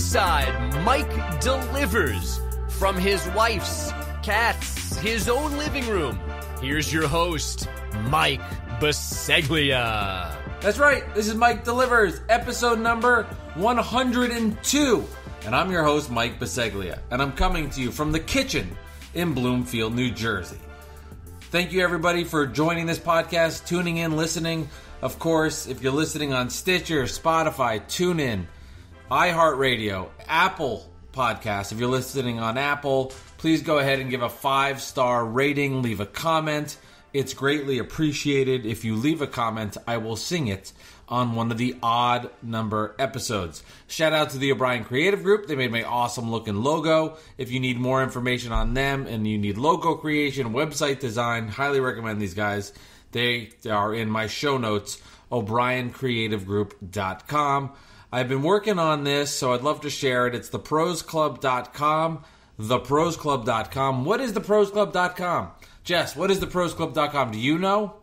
side, Mike delivers from his wife's, cat's, his own living room. Here's your host, Mike Biseglia. That's right, this is Mike Delivers, episode number 102. And I'm your host, Mike Biseglia. And I'm coming to you from the kitchen in Bloomfield, New Jersey. Thank you, everybody, for joining this podcast, tuning in, listening. Of course, if you're listening on Stitcher, Spotify, TuneIn, iHeartRadio, Apple Podcasts, if you're listening on Apple, please go ahead and give a 5-star rating, leave a comment. It's greatly appreciated. If you leave a comment, I will sing it on one of the odd number episodes. Shout out to the O'Brien Creative Group. They made my awesome looking logo. If you need more information on them and you need logo creation, website design, highly recommend these guys. They are in my show notes, o'briencreativegroup.com. I've been working on this, so I'd love to share it. It's theprosclub.com, theprosclub.com. What is theprosclub.com? Jess, what is theprosclub.com? Do you know?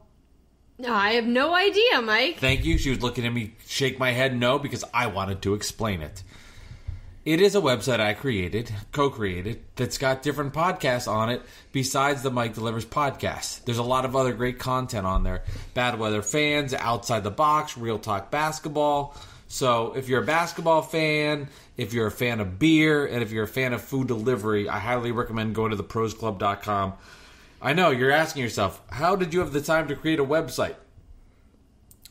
I have no idea, Mike. Thank you. She was looking at me shake my head no because I wanted to explain it. It is a website I co-created, that's got different podcasts on it besides the Mike Delivers podcast. There's a lot of other great content on there. Bad Weather Fans, Outside the Box, Real Talk Basketball. So if you're a basketball fan, if you're a fan of beer, and if you're a fan of food delivery, I highly recommend going to theprosclub.com. I know, you're asking yourself, how did you have the time to create a website?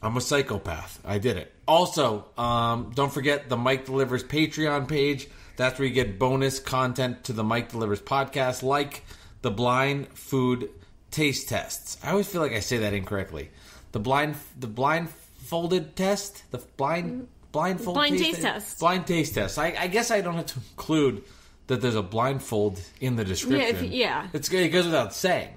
I'm a psychopath. I did it. Also, don't forget the Mike Delivers Patreon page. That's where you get bonus content to the Mike Delivers podcast, like the blind food taste tests. I always feel like I say that incorrectly. The blindfolded test? The blindfold taste test. Blind taste test. I guess I don't have to include that there's a blindfold in the description. Yeah. It goes without saying.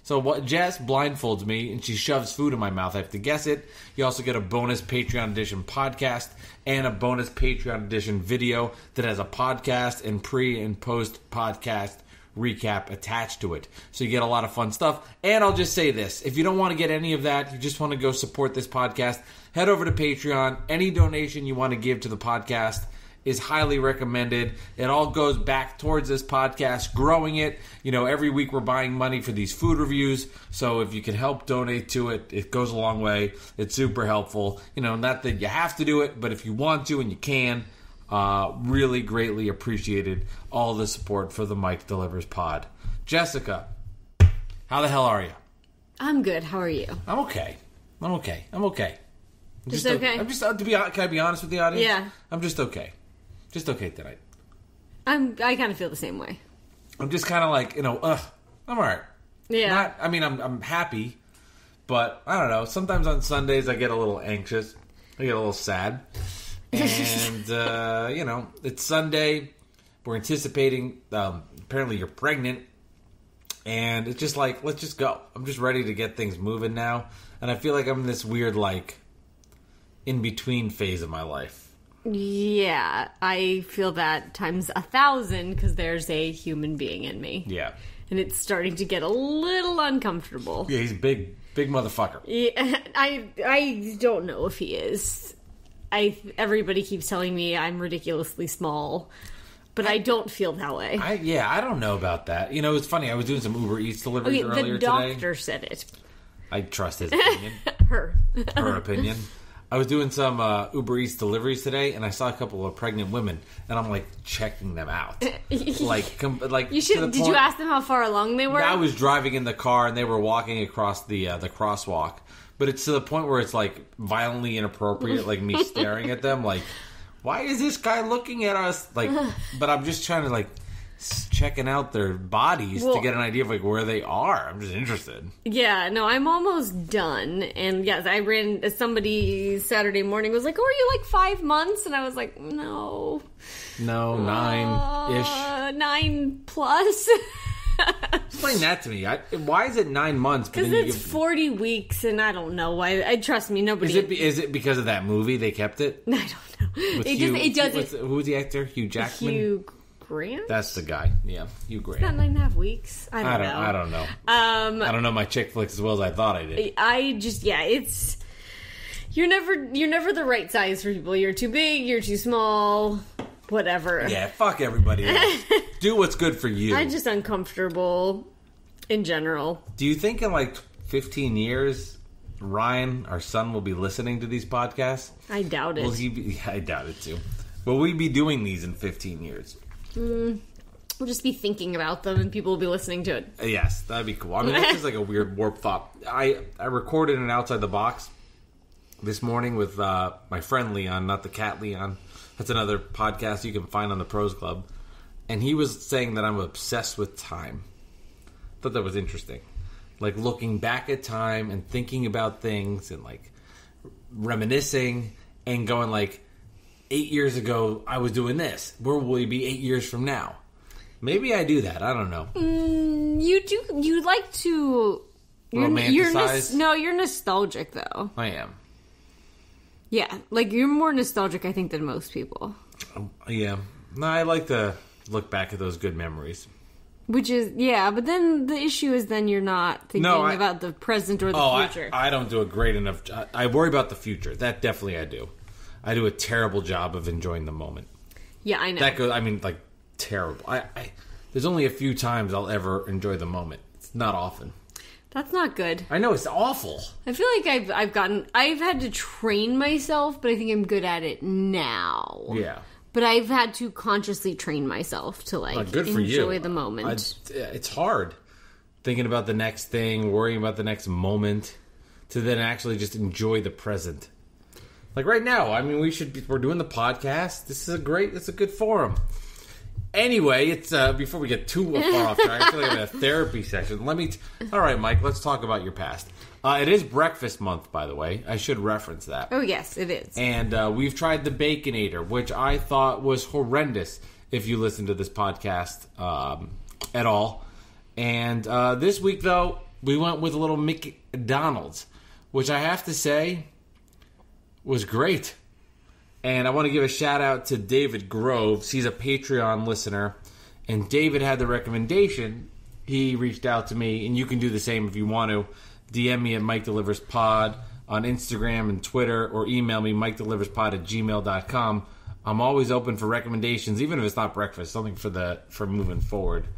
So what Jess blindfolds me and she shoves food in my mouth. I have to guess it. You also get a bonus Patreon edition podcast and a bonus Patreon edition video that has a podcast and pre and post podcast recap attached to it. So you get a lot of fun stuff. And I'll just say this. If you don't want to get any of that, you just want to go support this podcast, head over to Patreon. Any donation you want to give to the podcast is highly recommended. It all goes back towards this podcast, growing it. You know, every week we're buying money for these food reviews. So if you can help donate to it, it goes a long way. It's super helpful. You know, not that you have to do it, but if you want to and you can, really greatly appreciated all the support for the Mike Delivers pod. Jessica, how the hell are you? I'm good. How are you? I'm okay. Okay. Can I be honest with the audience? Yeah. I'm just okay. Just okay tonight. I kind of feel the same way. I'm just kind of like, I'm alright. Yeah. I'm happy, but I don't know. Sometimes on Sundays I get a little anxious. I get a little sad. And, it's Sunday. We're anticipating, apparently you're pregnant. And it's just like, let's just go. I'm just ready to get things moving now. And I feel like I'm in this weird, in-between phase of my life. Yeah, I feel that times 1,000 because there's a human being in me. Yeah. And it's starting to get a little uncomfortable. Yeah, he's a big motherfucker. Yeah, I don't know if he is. Everybody keeps telling me I'm ridiculously small, but I don't feel that way. I don't know about that. You know, it's funny. I was doing some Uber Eats deliveries earlier today. The doctor said it. I trust his opinion. Her opinion. I was doing some Uber Eats deliveries today, and I saw a couple of pregnant women, and I'm checking them out. You should. Did you ask them how far along they were? I was driving in the car, and they were walking across the crosswalk. But it's to the point where it's violently inappropriate, me staring at them, why is this guy looking at us? But I'm just trying to checking out their bodies to get an idea of where they are. I'm just interested. Yeah, no, I'm almost done. And yes, I ran somebody Saturday morning was like, "Oh, are you 5 months?" And I was like, "No, 9-ish, 9+." Explain that to me. Why is it 9 months? Because it's 40 weeks, and I don't know why. I trust me, nobody. Is it because of that movie they kept it? I don't know. It doesn't. Who's the actor? Hugh Jackman. Hugh Grant? That's the guy. Yeah, Hugh Grant. It's not 9.5 weeks. I don't know. I don't know. I don't know my chick flicks as well as I thought I did. It's. You're never the right size for people. You're too big. You're too small. whatever. Yeah, fuck everybody else. Do what's good for you. I'm just uncomfortable in general. Do you think in like 15 years, Ryan, our son, will be listening to these podcasts? I doubt it. Will he be? I doubt it too. Will we be doing these in 15 years? We'll just be thinking about them and people will be listening to it. Yes, that'd be cool. I mean, that's just like a weird warped thought. I recorded an Outside the Box this morning with my friend Leon, not the cat Leon. That's another podcast you can find on the Pros Club. And he was saying that I'm obsessed with time. Thought that was interesting. Like looking back at time and thinking about things and like reminiscing and going like, 8 years ago I was doing this. Where will we be 8 years from now? Maybe I do that. I don't know. You do. You like to romanticize. You're nostalgic though. I am. Yeah, like you're more nostalgic, I think, than most people. Yeah. No, I like to look back at those good memories. Which is, yeah, but then the issue is then you're not thinking about the present or the future. I don't do a great enough job. I worry about the future. That definitely I do. I do a terrible job of enjoying the moment. Yeah, I know. That goes, I mean, like, terrible. There's only a few times I'll ever enjoy the moment. It's not often. That's not good. I know, it's awful. I feel like I've had to train myself, but I think I'm good at it now. Yeah. But I've had to consciously train myself to, like, good for enjoy you. the moment. It's hard. Thinking about the next thing, worrying about the next moment, to then actually just enjoy the present. Like right now, I mean, we're doing the podcast. It's a good forum. Anyway, it's before we get too far off track, I feel like I'm in a therapy session. All right, Mike, let's talk about your past. It is breakfast month, by the way. I should reference that. Oh, yes, it is. And we've tried the Baconator, which I thought was horrendous if you listen to this podcast at all. And this week, though, we went with a little McDonald's, which I have to say was great. And I want to give a shout out to David Groves. He's a Patreon listener. And David had the recommendation. He reached out to me, and you can do the same if you want to. DM me at Mike Delivers Pod on Instagram and Twitter, or email me MikeDeliversPod@gmail.com. I'm always open for recommendations, even if it's not breakfast, something for moving forward.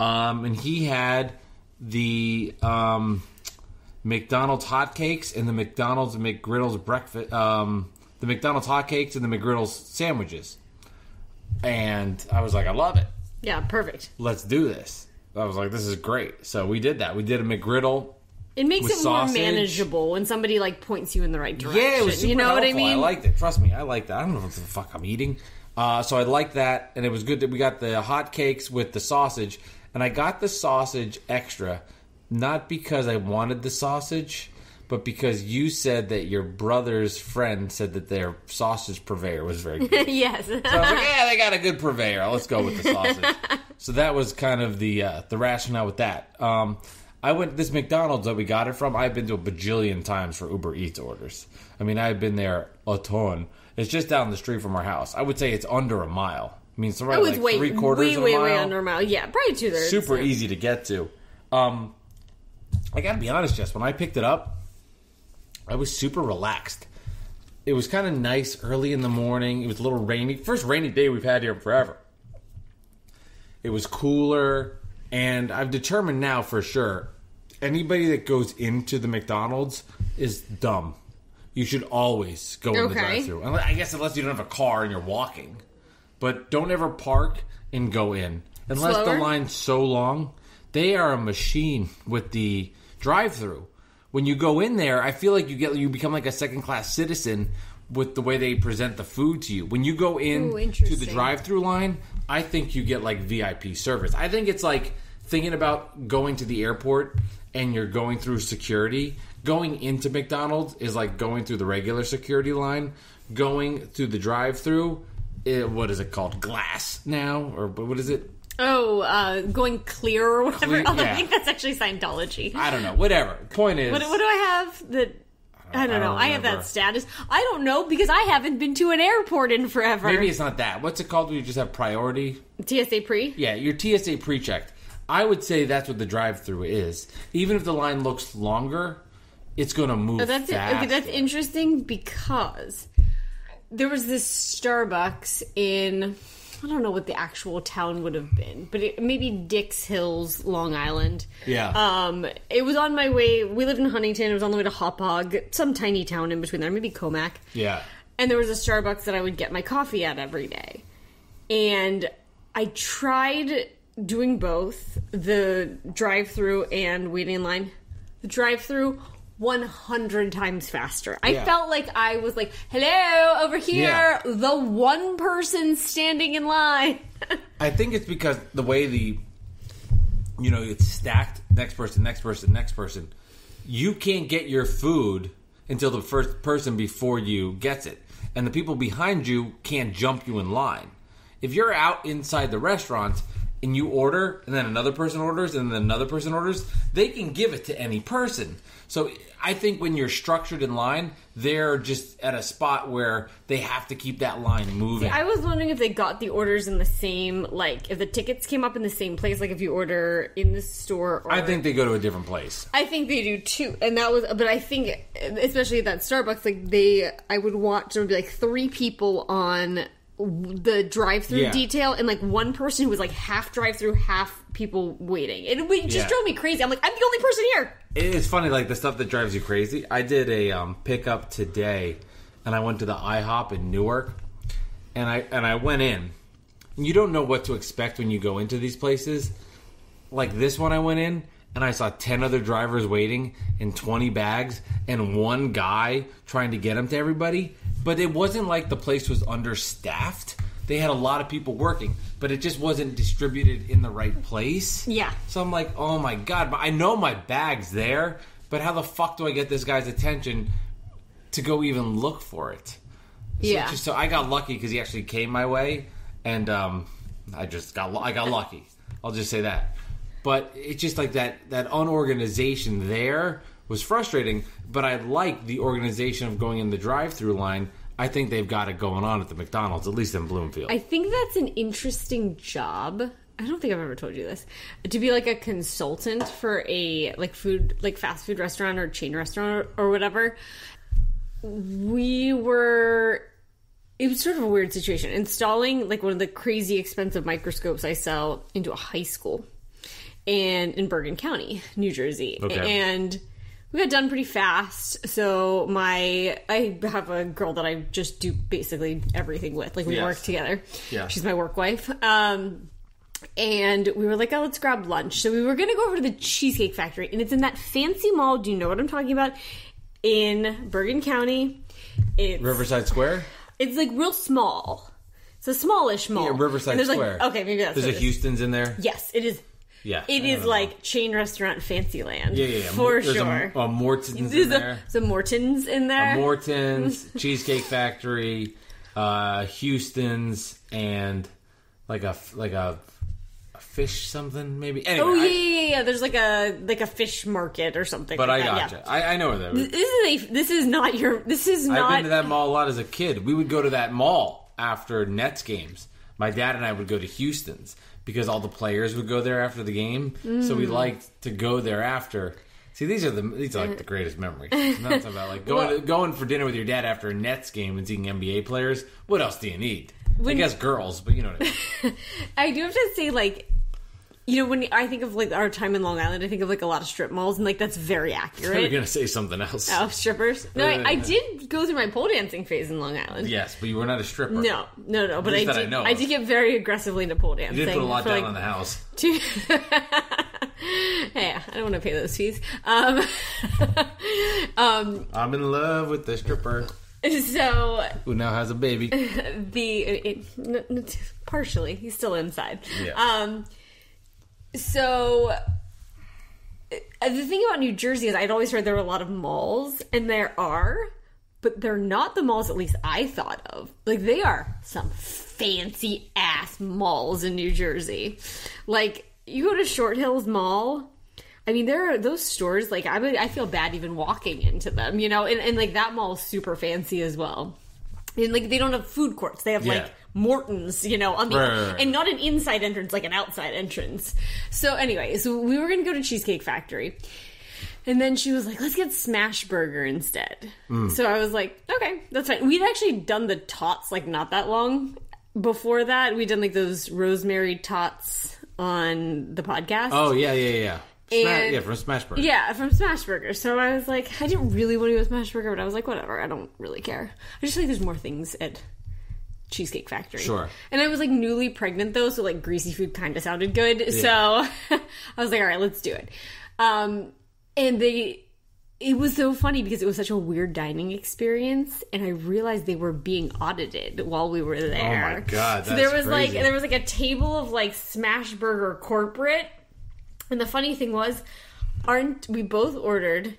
And he had the McDonald's hotcakes and the McDonald's McGriddle's breakfast, the McDonald's hotcakes and the McGriddle's sandwiches. And I was like, I love it. Yeah, perfect. Let's do this. I was like, this is great. So we did that. We did a McGriddle. It makes it sausage. more manageable when somebody like points you in the right direction. Yeah, it was super you know helpful. what I mean? I liked it. Trust me, I liked that. I don't know what the fuck I'm eating. So I liked that, and it was good that we got the hotcakes with the sausage. And I got the sausage extra, not because I wanted the sausage, but because you said that your brother's friend said that their sausage purveyor was very good. Yes. So I was like, yeah, they got a good purveyor. Let's go with the sausage. So that was kind of the rationale with that. This McDonald's that we got it from, I've been to a bajillion times for Uber Eats orders. I mean, I've been there a ton. It's just down the street from our house. I would say it's under a mile. I mean, it's right like 3/4 of a mile. Way under a mile. Yeah, probably 2/3. Super easy to get to. I gotta be honest, Jess, when I picked it up, I was super relaxed. It was kind of nice early in the morning. It was a little rainy. First rainy day we've had here forever. It was cooler, and I've determined now for sure, anybody that goes into the McDonald's is dumb. You should always go in the drive-thru. I guess unless you don't have a car and you're walking. But don't ever park and go in. Unless the line's so long. They are a machine with the drive-thru. When you go in there, I feel like you become like a second-class citizen with the way they present the food to you. When you go in to the drive-thru line, I think you get like VIP service. I think it's like thinking about going to the airport and you're going through security. Going into McDonald's is like going through the regular security line. Going through the drive-thru, what is it called? Glass now? Or what is it? Oh, going clear or whatever. Yeah. I think that's actually Scientology. I don't know. Whatever. Point is... What do I have that... I don't know. I have that status. I don't know because I haven't been to an airport in forever. Maybe it's not that. What's it called when you just have priority? TSA pre? Yeah, your TSA pre-checked. I would say that's what the drive-thru is. Even if the line looks longer, it's going to move faster. Okay, that's interesting because there was this Starbucks in, I don't know what the actual town would have been, but maybe Dix Hills, Long Island. Yeah. It was on my way. We lived in Huntington. It was on the way to Hauppauge, some tiny town in between there, maybe Comac. Yeah. And there was a Starbucks that I would get my coffee at every day. And I tried doing both, the drive-through and waiting in line. The drive-through, 100 times faster. I felt like I was like, hello, over here, the one person standing in line. I think it's because the way it's stacked, next person, next person, next person. You can't get your food until the first person before you gets it. And the people behind you can't jump you in line. If you're out inside the restaurant and you order, and then another person orders, and then another person orders, they can give it to any person. So I think when you're structured in line, they're just at a spot where they have to keep that line moving. See, I was wondering if they got the orders in the same, like, if the tickets came up in the same place, like if you order in the store. Or, I think they go to a different place. I think they do too. And that was, but I think, especially at that Starbucks, like I would watch, there would be like 3 people on the drive-through detail, and like one person who was like half drive-through, half people waiting. It just drove me crazy. I'm like, I'm the only person here. It's funny, like the stuff that drives you crazy. I did a pickup today, and I went to the IHOP in Newark, and I went in. You don't know what to expect when you go into these places. Like this one, I went in, and I saw 10 other drivers waiting and 20 bags, and one guy trying to get them to everybody. But it wasn't like the place was understaffed. They had a lot of people working, but it just wasn't distributed in the right place. Yeah. So I'm like, oh my God, but I know my bag's there, but how the fuck do I get this guy's attention to go even look for it? So I got lucky because he actually came my way, and I got lucky. I'll just say that. But it's just like that unorganization there was frustrating, but I like the organization of going in the drive-through line. I think they've got it going on at the McDonald's, at least in Bloomfield. I think that's an interesting job. I don't think I've ever told you this. To be like a consultant for a fast food restaurant or chain restaurant or whatever. It was sort of a weird situation. Installing like one of the crazy expensive microscopes I sell into a high school and in Bergen County, New Jersey. Okay. And we got done pretty fast. So I have a girl that I just do basically everything with. Like we work together. Yeah. She's my work wife. And we were like, oh, let's grab lunch. So we were going to go over to the Cheesecake Factory. And it's in that fancy mall. Do you know what I'm talking about? In Bergen County. It's Riverside Square? It's like real small. It's a smallish mall. Yeah, Riverside Square. Like, okay, maybe that's There's a Houston's in there? Yes, it is. Yeah. It is like chain restaurant Fancyland. Yeah. For There's sure. A Morton's in there. Some Morton's in there. A Morton's, Cheesecake Factory, Houston's, and like a fish something maybe. Anyway, oh yeah. There's like a fish market or something. But like I that. gotcha. Yeah. I know where that is. This is not. I've been to that mall a lot as a kid. We would go to that mall after Nets games. My dad and I would go to Houston's because all the players would go there after the game. So we liked to go there after. See, these are like the greatest memories. Not about like going for dinner with your dad after a Nets game and seeing NBA players. What else do you need? I guess girls, but you know what I mean. I do have to say, like, you know, when I think of like our time in Long Island, I think of like a lot of strip malls, and like that's very accurate. You're gonna say something else. Oh, strippers? No, I did go through my pole dancing phase in Long Island. Yes, but you were not a stripper. No. But I did get very aggressly into pole dancing. You did put a lot down on the house. Hey, I don't want to pay those fees. I'm in love with the stripper. So who now has a baby? Partially, he's still inside. Yeah. So the thing about New Jersey is I'd always heard there were a lot of malls, and there are, but they're not the malls at least I thought of. Like, they are some fancy ass malls in New Jersey. Like, you go to Short Hills Mall. I mean, there are those stores, like, I feel bad even walking into them, you know? And like, that mall is super fancy as well. And, like, they don't have food courts. They have, like, Morton's, you know, on the and not an inside entrance, like an outside entrance. So, anyway, we were going to go to Cheesecake Factory. And then she was like, let's get smash burger instead. So I was like, okay, that's fine. We'd actually done the tots like not that long before that. We'd done like those rosemary tots on the podcast. Oh, yeah. From Smash Burger. Yeah, from Smash Burger. So I was like, I didn't really want to go with Smash Burger, but I was like, whatever, I don't really care. I just feel like there's more things at Cheesecake Factory. Sure. And I was like newly pregnant though, so like greasy food kind of sounded good. Yeah. So I was like, all right, let's do it. It was so funny because it was such a weird dining experience, and I realized they were being audited while we were there. Oh my god, that's so there was crazy. there was like a table of like Smash Burger corporate, and the funny thing was, we both ordered,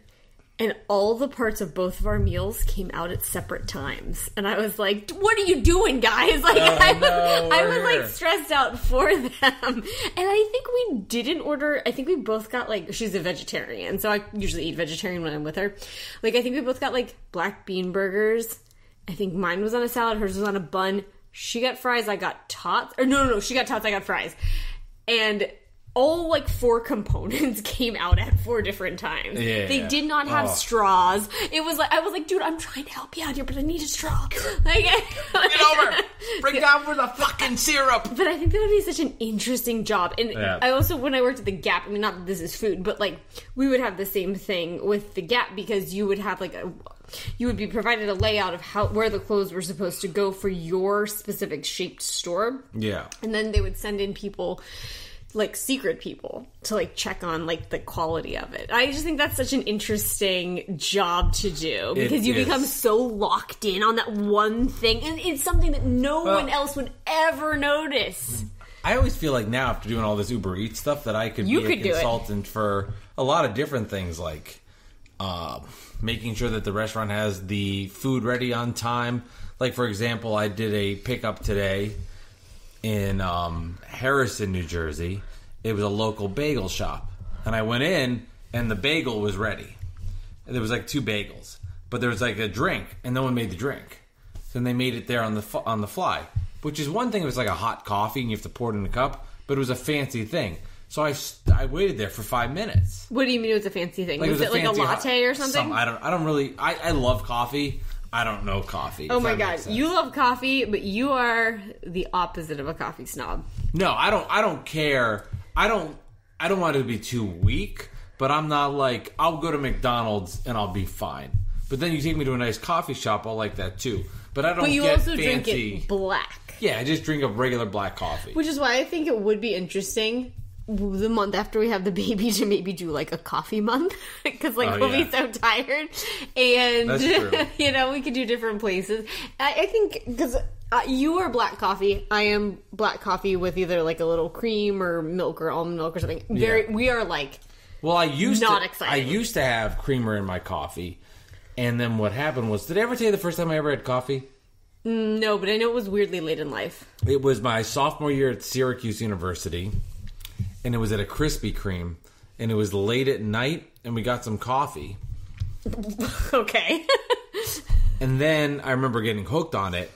and all the parts of both of our meals came out at separate times, and I was like, "What are you doing, guys?" Like I was like stressed out for them, and I think we didn't order. I think we both got like, she's a vegetarian, so I usually eat vegetarian when I'm with her. Like I think we both got like black bean burgers. I think mine was on a salad, hers was on a bun. She got fries, I got tots. Or no, she got tots, I got fries, and all like 4 components came out at 4 different times. Yeah. They did not have straws. It was like, I was like, dude, I'm trying to help you out here, but I need a straw. Like, get over. Bring down for the fucking syrup. But I think that would be such an interesting job. And I also, when I worked at the Gap, I mean, not that this is food, but like we would have the same thing with the Gap, because you would have like you would be provided a layout of where the clothes were supposed to go for your specific shaped store. Yeah. And then they would send in people, like secret people, to like check on like the quality of it. I just think that's such an interesting job to do, because you become so locked in on that one thing, and it's something that no one else would ever notice. I always feel like now, after doing all this Uber Eats stuff, that I could be a consultant for a lot of different things, like making sure that the restaurant has the food ready on time. Like, for example, I did a pickup today in Harrison, New Jersey. It was a local bagel shop, and I went in, and the bagel was ready. There was like 2 bagels, but there was like a drink, and no one made the drink. So then they made it there on the fly, which is one thing. It was like a hot coffee, and you have to pour it in a cup, but it was a fancy thing. So I waited there for 5 minutes. What do you mean it was a fancy thing? Like, was it like a latte or something? I don't really. I love coffee. I don't know coffee. Oh my god, you love coffee, but you are the opposite of a coffee snob. No, I don't care. I don't want it to be too weak, but I'm not like, I'll go to McDonald's and I'll be fine. But then you take me to a nice coffee shop, I'll like that too. But I don't. But you get also fancy. Drink it black. Yeah, I just drink a regular black coffee. Which is why I think it would be interesting the month after we have the baby to maybe do like a coffee month, because like we'll be so tired, and that's true. You know, we could do different places. I think because you are black coffee, I am black coffee with either like a little cream or milk or almond milk or something. We are like, well, I used to have creamer in my coffee, and then what happened was, did I ever tell you the first time I ever had coffee? No, but I know it was weirdly late in life. It was my sophomore year at Syracuse University. And it was at a Krispy Kreme, and it was late at night, and we got some coffee. Okay. And then I remember getting hooked on it,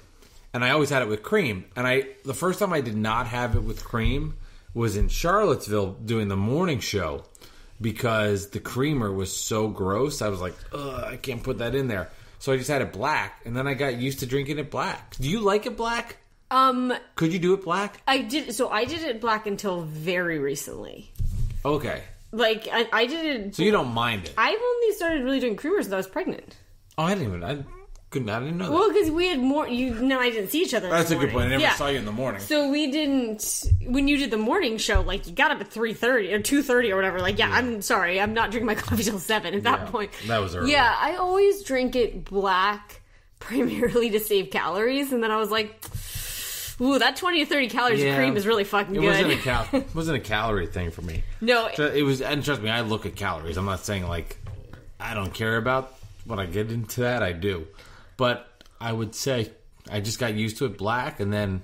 and I always had it with cream. And the first time I did not have it with cream was in Charlottesville doing the morning show, because the creamer was so gross. I was like, ugh, I can't put that in there. So I just had it black, and then I got used to drinking it black. Do you like it black? Could you do it black? I did it black until very recently. Okay. Like, I did it... So you don't mind it? I've only started really doing creamers since I was pregnant. Oh, I didn't know that. Well, because we had more... I didn't see each other That's in the a good point. I never saw you in the morning. So we didn't... When you did the morning show, like, you got up at 3:30 or 2:30 or whatever. Like, I'm sorry, I'm not drinking my coffee till 7 at that point. That was early. Yeah, I always drink it black primarily to save calories, and then I was like... Ooh, that 20 to 30 calories of cream is really fucking good. It wasn't a calorie thing for me. No. It was, and trust me, I look at calories. I'm not saying, like, I don't care about when I get into that. I do. But I would say I just got used to it black, and then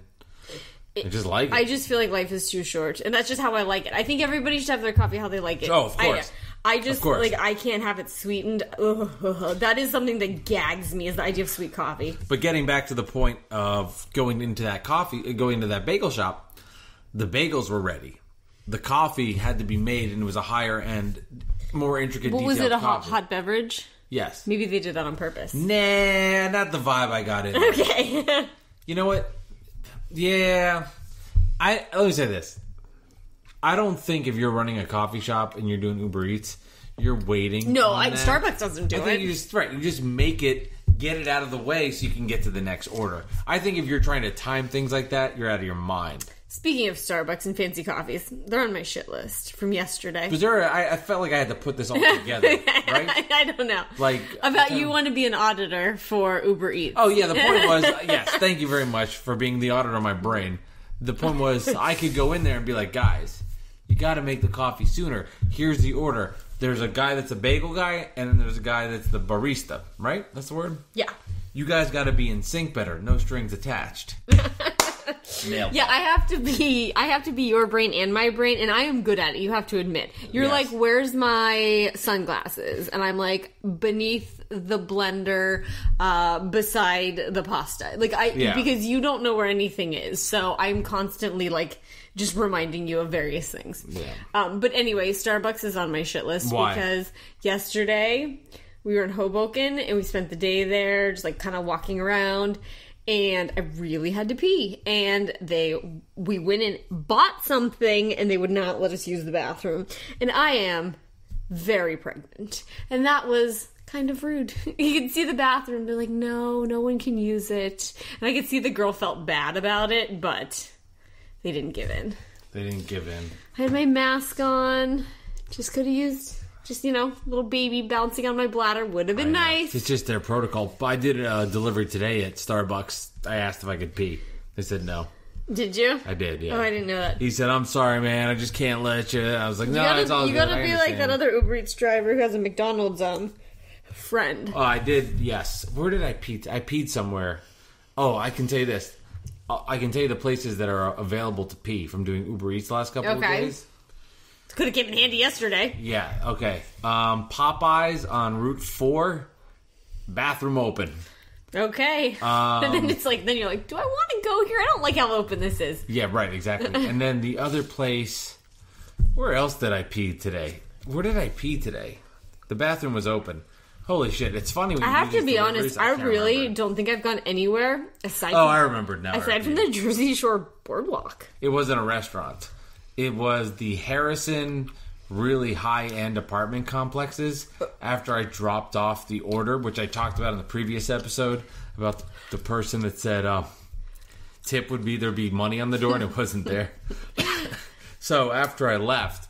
I just like it. I just feel like life is too short, and that's just how I like it. I think everybody should have their coffee how they like it. Oh, of course. I just, like, I can't have it sweetened. Ugh. That is something that gags me, is the idea of sweet coffee. But getting back to the point of going into that bagel shop, the bagels were ready. The coffee had to be made, and it was a higher end more intricate details. Was it a hot beverage? Yes. Maybe they did that on purpose. Nah, not the vibe I got in. Okay. You know what? Yeah. Let me say this. I don't think if you're running a coffee shop and you're doing Uber Eats, you're waiting. No, on that. Starbucks doesn't do it. You just make it, get it out of the way so you can get to the next order. I think if you're trying to time things like that, you're out of your mind. Speaking of Starbucks and fancy coffees, they're on my shit list from yesterday. Was there? I felt like I had to put this all together, right? I don't know. Like about you want to be an auditor for Uber Eats. Oh yeah, the point was yes. Thank you very much for being the auditor of my brain. The point was I could go in there and be like, guys, you got to make the coffee sooner. Here's the order. There's a guy that's a bagel guy, and then there's a guy that's the barista. Right? That's the word. Yeah. You guys got to be in sync better. No strings attached. Yeah, I have to be your brain and my brain, and I am good at it, you have to admit. You're like, where's my sunglasses? And I'm like, beneath the blender, beside the pasta. Because you don't know where anything is, so I'm constantly like just reminding you of various things. Yeah. But anyway, Starbucks is on my shit list. Why? Because yesterday we were in Hoboken and we spent the day there just like kind of walking around. And I really had to pee. And we went and bought something and they would not let us use the bathroom. And I am very pregnant. And that was kind of rude. You could see the bathroom. They're like, no one can use it. And I could see the girl felt bad about it, but they didn't give in. I had my mask on. Just could have used... Just, little baby bouncing on my bladder would have been nice. It's just their protocol. I did a delivery today at Starbucks. I asked if I could pee. They said no. Did you? I did, yeah. Oh, I didn't know that. He said, I'm sorry, man. I just can't let you. I was like, it's all good. You gotta be like that other Uber Eats driver who has a McDonald's friend. Oh, I did, yes. Where did I pee? I peed somewhere. Oh, I can tell you this. I can tell you the places that are available to pee from doing Uber Eats the last couple of days. Could have came in handy yesterday. Yeah, okay. Popeyes on Route 4, bathroom open. Okay. And then then you're like, do I want to go here? I don't like how open this is. Yeah, right, exactly. And then the other place, where else did I pee today? Where did I pee today? The bathroom was open. Holy shit, it's funny when you I have to be honest, I really don't think I've gone anywhere aside I remembered now. Aside from the Jersey Shore Boardwalk. It wasn't a restaurant. It was the Harrison really high-end apartment complexes after I dropped off the order, which I talked about in the previous episode, about the person that said tip would be there'd be money on the door, and it wasn't there. So after I left,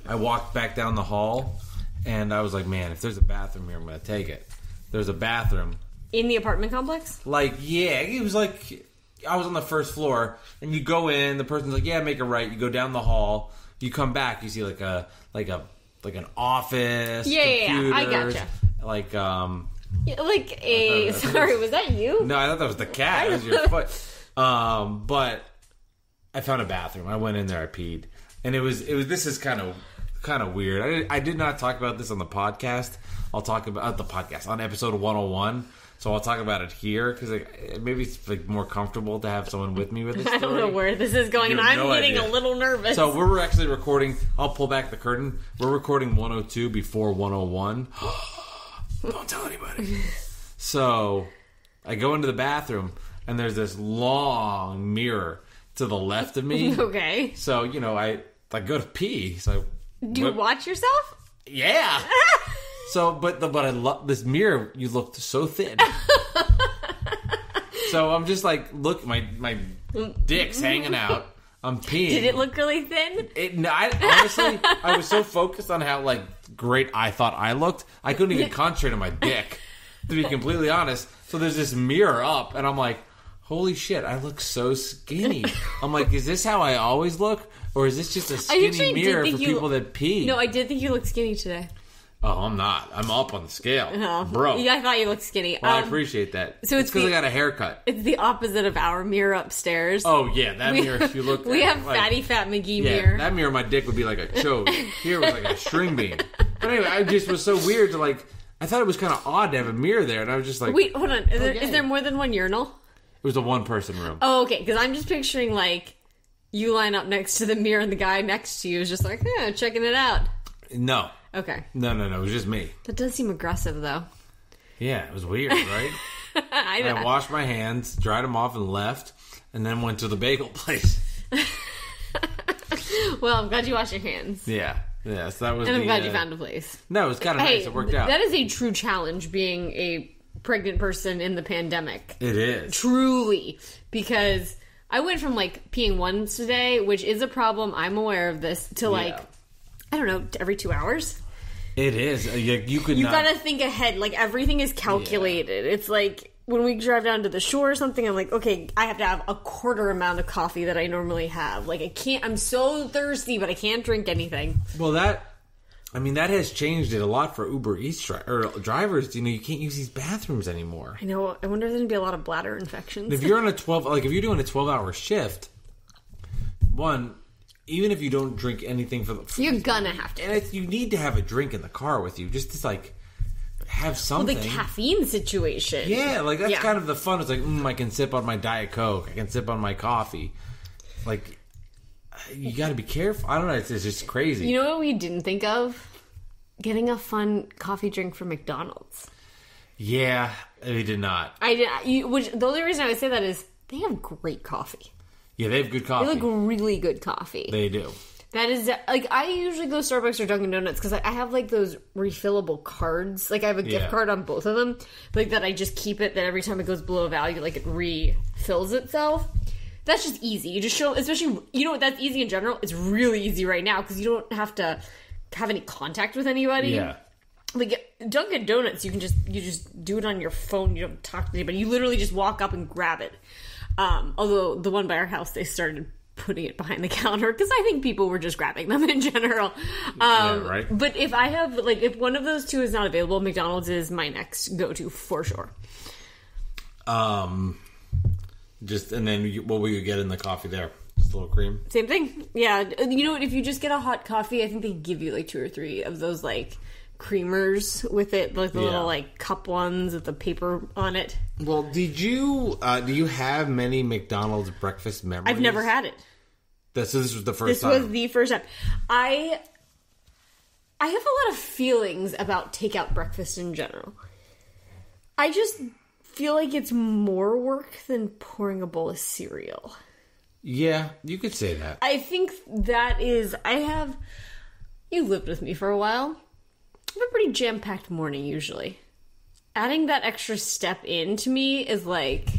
I walked back down the hall, and I was like, man, if there's a bathroom here, I'm going to take it. There's a bathroom. In the apartment complex? It was like... I was on the first floor, and you go in. The person's like, "Yeah, make a right." You go down the hall. You come back. You see like an office. Yeah, I gotcha. Sorry, was that you? No, I thought that was the cat. It was your foot. But I found a bathroom. I went in there. I peed, and it was. This is kind of weird. I did not talk about this on the podcast. I'll talk about the podcast on episode 101. So I'll talk about it here because maybe it's more comfortable to have someone with me with this story. I don't know where this is going, and I'm getting a little nervous. So we're actually recording. I'll pull back the curtain. We're recording 102 before 101. Don't tell anybody. So I go into the bathroom, and there's this long mirror to the left of me. Okay. So I go to pee. So do you watch yourself? Yeah. So, but I love this mirror. You looked so thin. So I'm just like, look, my dick's hanging out. I'm peeing. Did it look really thin? Honestly, I was so focused on how great I thought I looked, I couldn't even concentrate on my dick. To be completely honest, so there's this mirror up, and I'm like, holy shit, I look so skinny. I'm like, is this how I always look, or is this just a skinny mirror for people that pee? No, I did think you looked skinny today. Oh, I'm not. I'm up on the scale. Oh. Bro. Yeah, I thought you looked skinny. Well, I appreciate that. So it's because I got a haircut. It's the opposite of our mirror upstairs. Oh, yeah. That mirror, if you look... We have Fatty Fat McGee mirror. That mirror, my dick would be like a chode. Here was like a string bean. But anyway, I just was so weird to I thought it was kind of odd to have a mirror there, and I was just like... Wait, hold on. Is there more than one urinal? It was a one-person room. Oh, okay. Because I'm just picturing, you line up next to the mirror, and the guy next to you is just checking it out. No. Okay. No, it was just me. That does seem aggressive, though. Yeah, it was weird, right? I washed my hands, dried them off, and left, and then went to the bagel place. Well, I'm glad you washed your hands. Yeah, so that was. And I'm glad you found a place. No, it was kind of nice. It worked out. That is a true challenge, being a pregnant person in the pandemic. It is. Truly. Because I went from, like, peeing once a day, which is a problem, I'm aware of this, to, like, I don't know, every 2 hours. It is. You gotta think ahead. Like, everything is calculated. It's like, when we drive down to the shore or something, I'm like, okay, I have to have a quarter amount of coffee that I normally have. Like, I'm so thirsty, but I can't drink anything. Well, that has changed it a lot for Uber Eats drivers. You can't use these bathrooms anymore. I know. I wonder if there's going to be a lot of bladder infections. If you're on if you're doing a 12-hour shift, even if you don't drink anything you're gonna have to. And you need to have a drink in the car with you, just to, like, have something. Well, the caffeine situation. Yeah, like, that's kind of the fun. It's like, I can sip on my Diet Coke. I can sip on my coffee. Like, you gotta be careful. I don't know. It's just crazy. You know what we didn't think of? Getting a fun coffee drink from McDonald's. Yeah, we did not. I did. Which, the only reason I would say that is they have great coffee. Yeah, they have good coffee. They like really good coffee. They do. That is, like, I usually go to Starbucks or Dunkin' Donuts because I have, like, those refillable cards. Like, I have a gift card on both of them. Like, that I just keep it, that every time it goes below a value, like, it refills itself. That's just easy. You just show, especially, you know what, that's easy in general. It's really easy right now because you don't have to have any contact with anybody. Yeah. Like, Dunkin' Donuts, you just do it on your phone. You don't talk to anybody. You literally just walk up and grab it. Although the one by our house, they started putting it behind the counter because I think people were just grabbing them in general. Right. But if I have, like, if one of those two is not available, McDonald's is my next go-to for sure. And then what will you get in the coffee there? Just a little cream? Same thing. Yeah. You know what? If you just get a hot coffee, I think they give you, like, 2 or 3 of those, like, creamers with it, like the little, like, cup ones with the paper on it. Well, do you have many McDonald's breakfast memories? I've never had it. So this was the first time? This was the first time. I have a lot of feelings about takeout breakfast in general. I just feel like it's more work than pouring a bowl of cereal. Yeah, you could say that. I think that is... You lived with me for a while. I have a pretty jam-packed morning, usually. Adding that extra step in, to me, is, like,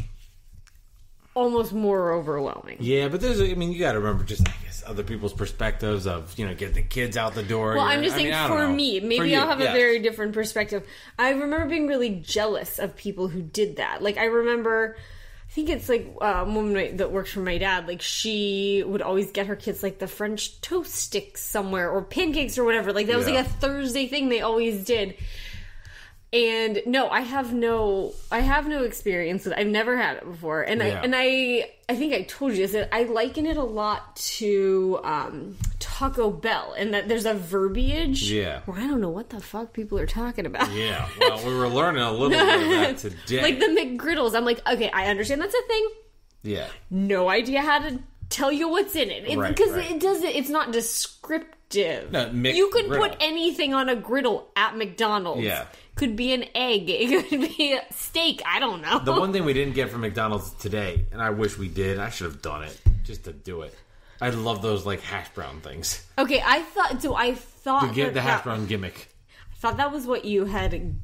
almost more overwhelming. Yeah, but you gotta remember just, I guess, other people's perspectives of, getting the kids out the door. Well, I'm just saying, for me, maybe I'll have a very different perspective. I remember being really jealous of people who did that. Like, I remember... I think it's, like, a woman that works for my dad. Like, she would always get her kids, like, the French toast sticks somewhere, or pancakes or whatever. Like, that was, like, a Thursday thing they always did. And, no, I have no experience with it. I've never had it before. And I think I told you this. I liken it a lot to Taco Bell, and that there's a verbiage where I don't know what the fuck people are talking about. Yeah, well, we were learning a little bit of that today. Like the McGriddles. I'm like, okay, I understand that's a thing. Yeah. No idea how to tell you what's in it. Because it's not descriptive. No, you could put anything on a griddle at McDonald's. Yeah. Could be an egg. It could be a steak. I don't know. The one thing we didn't get from McDonald's today, and I wish we did, I should have done it just to do it. I love those, like, hash brown things. Okay, I thought the hash brown gimmick. I thought that was what you had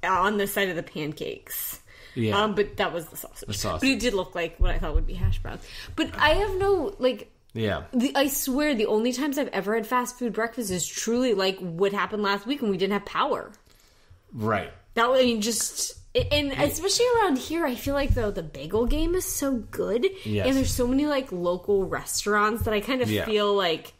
on the side of the pancakes. Yeah. But that was the sausage. The sausage. But it did look like what I thought would be hash browns. But I have no, like... Yeah. I swear, the only times I've ever had fast food breakfast is truly, like, what happened last week when we didn't have power. Right. And especially around here, I feel like, though, the bagel game is so good. Yes. And there's so many, like, local restaurants that I kind of feel like...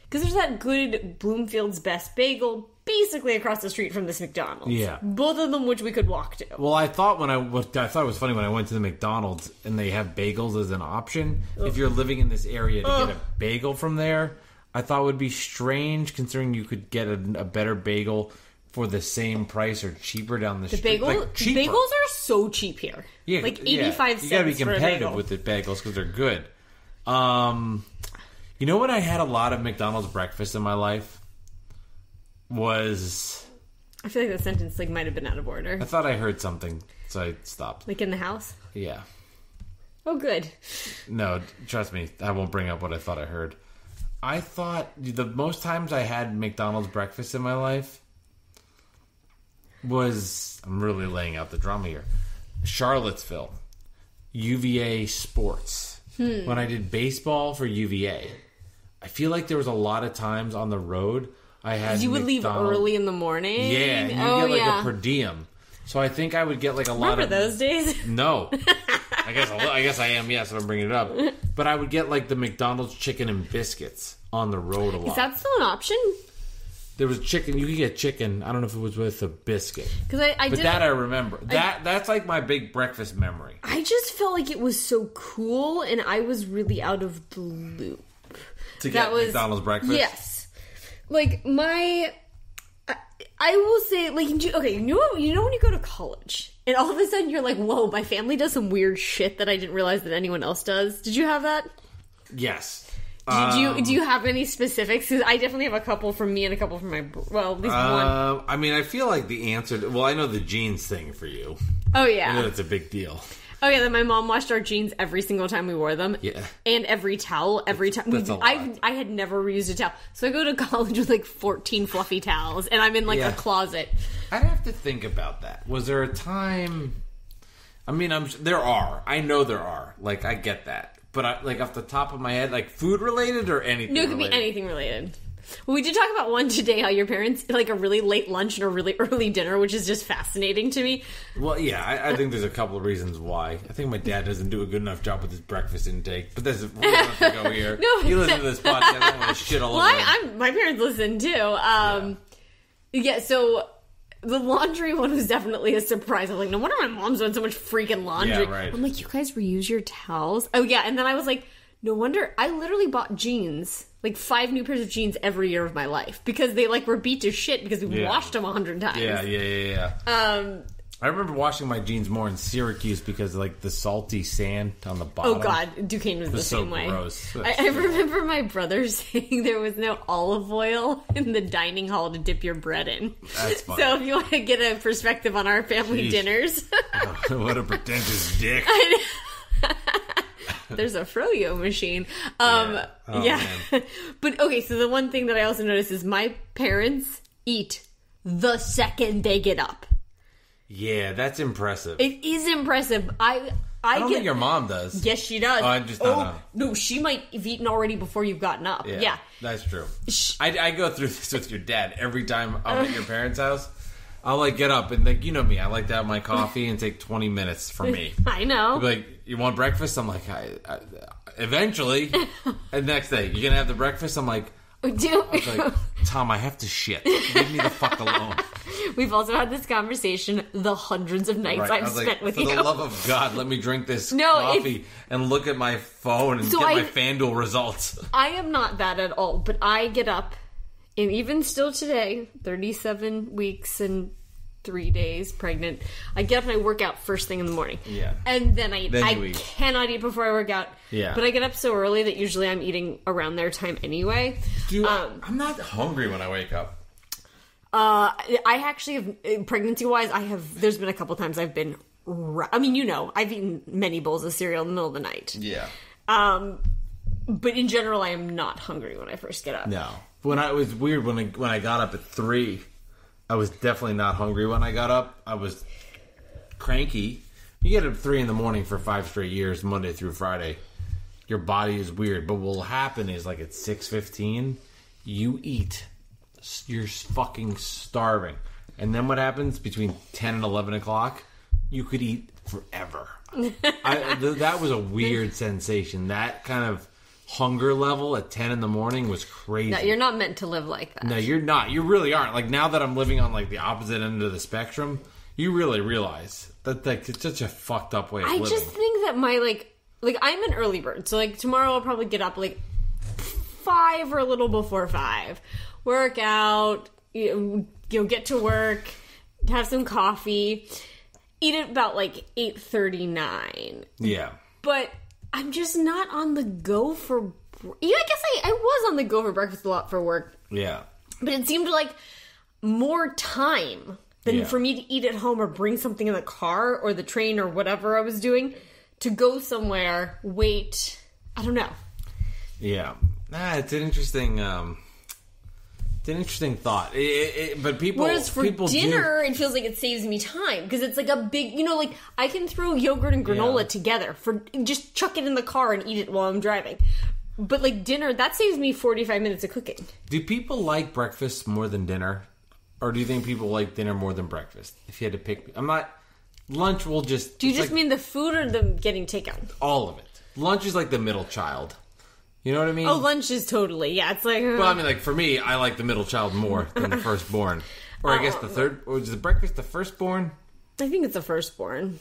Because there's that good Bloomfield's Best Bagel basically across the street from this McDonald's. Yeah. Both of them which we could walk to. Well, I thought it was funny when I went to the McDonald's and they have bagels as an option. Ugh. If you're living in this area to get a bagel from there, I thought it would be strange considering you could get a better bagel for the same price or cheaper down the street. Bagels are so cheap here. Yeah, like 85 cents. You gotta be competitive for a bagel. with the bagels because they're good. You know what? I had a lot of McDonald's breakfast in my life was... I feel like the sentence might have been out of order. I thought I heard something, so I stopped. Like in the house? Yeah. Oh, good. No, trust me, I won't bring up what I thought I heard. I thought the most times I had McDonald's breakfast in my life was... I'm really laying out the drama here. Charlottesville. UVA sports. When I did baseball for UVA, I feel like there was a lot of times on the road I had you would McDonald's. Leave early in the morning? Yeah, and you get a per diem. So I think I would get a lot Remember of... those days? No. I guess I am, yes, if I'm bringing it up. But I would get the McDonald's chicken and biscuits on the road a lot. Is that still an option? There was chicken. You could get chicken. I don't know if it was with a biscuit. I remember. That's my big breakfast memory. I just felt like it was so cool, and I was really out of the loop. To get McDonald's breakfast? Yes. I will say, okay, you know when you go to college, and all of a sudden you're like, whoa, my family does some weird shit that I didn't realize that anyone else does. Did you have that? Yes. Do you have any specifics? Because I definitely have a couple from me and a couple from my... Well, at least one. I mean, I feel like the answer... Well, I know the jeans thing for you. Oh, yeah. I know that's a big deal. Oh, yeah, then my mom washed our jeans every single time we wore them. Yeah. And every towel, every time. That's a lot. I had never reused a towel. So I go to college with 14 fluffy towels, and I'm in a closet. I'd have to think about that. Was there a time... I mean, there are. I know there are. I get that. But off the top of my head, food related or anything? No, it could be anything related. Well, we did talk about one today, how your parents a really late lunch and a really early dinner, which is just fascinating to me. Well, yeah, I think there's a couple of reasons why. I think my dad doesn't do a good enough job with his breakfast intake, but we're going to have to go here. No, you listen to this podcast, I don't want to shit all over him. My parents listen too. Yeah, so the laundry one was definitely a surprise. I was like, no wonder my mom's doing so much freaking laundry. Yeah, right. I'm like, you guys reuse your towels? Oh, yeah, and then I was like, no wonder. I literally bought jeans. 5 new pairs of jeans every year of my life because they were beat to shit because we washed them 100 times. Yeah. I remember washing my jeans more in Syracuse because the salty sand on the bottom. Oh God, Duquesne was the same way. Gross. I remember my brother saying there was no olive oil in the dining hall to dip your bread in. That's funny. So if you want to get a perspective on our family dinners, what a pretentious dick. There's a froyo machine. Yeah. But okay, so the one thing that I also noticed is my parents eat the second they get up. Yeah, that's impressive. It is impressive. I don't think your mom does. Yes, she does. Oh, I just don't know. No, she might have eaten already before you've gotten up. Yeah. That's true. I go through this with your dad every time I'm at your parents' house. I'll get up and you know me, I like to have my coffee and take 20 minutes for me. I know. Be like, you want breakfast? I'm like, eventually. And next day, you gonna have the breakfast? I'm like, Tom, I have to shit. Leave me the fuck alone. We've also had this conversation the hundreds of nights I've spent with you. For the love of God, let me drink this coffee and look at my phone and get my FanDuel results. I am not that at all, but I get up, and even still today, 37 weeks and 3 days pregnant, I get up and I work out first thing in the morning. Yeah. And then I eat. I cannot eat before I work out. Yeah. But I get up so early that usually I'm eating around their time anyway. I'm not hungry when I wake up. I actually have, pregnancy-wise, there's been a couple times I've been, I've eaten many bowls of cereal in the middle of the night. Yeah. But in general, I am not hungry when I first get up. No. It was weird when I got up at 3, I was definitely not hungry when I got up. I was cranky. You get up at 3 in the morning for 5 straight years, Monday through Friday. Your body is weird. But what will happen is at 6:15, you eat. You're fucking starving. And then what happens between 10 and 11 o'clock? You could eat forever. That was a weird sensation. That kind of hunger level at 10 in the morning was crazy. No, you're not meant to live like that. No, you're not. You really aren't. Now that I'm living on the opposite end of the spectrum, you really realize that it's such a fucked up way of living. I just think that my I'm an early bird. So tomorrow I'll probably get up 5 or a little before 5. Work out, get to work, have some coffee, eat at about 8:39. Yeah. But I'm just not on the go for... I guess I was on the go for breakfast a lot for work. Yeah. But it seemed more time than for me to eat at home or bring something in the car or the train or whatever I was doing to go somewhere, wait. I don't know. Yeah. It's an interesting thought. But people... Whereas for dinner, it feels like it saves me time. Because it's like a big... like, I can throw yogurt and granola together. Just chuck it in the car and eat it while I'm driving. But, like, dinner, that saves me 45 minutes of cooking. Do people like breakfast more than dinner? Or do you think people like dinner more than breakfast? If you had to pick... Lunch will just... Do you just mean the food or the getting takeout? All of it. Lunch is like the middle child. You know what I mean? Oh, lunch is totally... Yeah, it's like... Well, I mean, like, for me, I like the middle child more than the firstborn. Or I guess the third... Or is the breakfast the firstborn? I think it's the firstborn.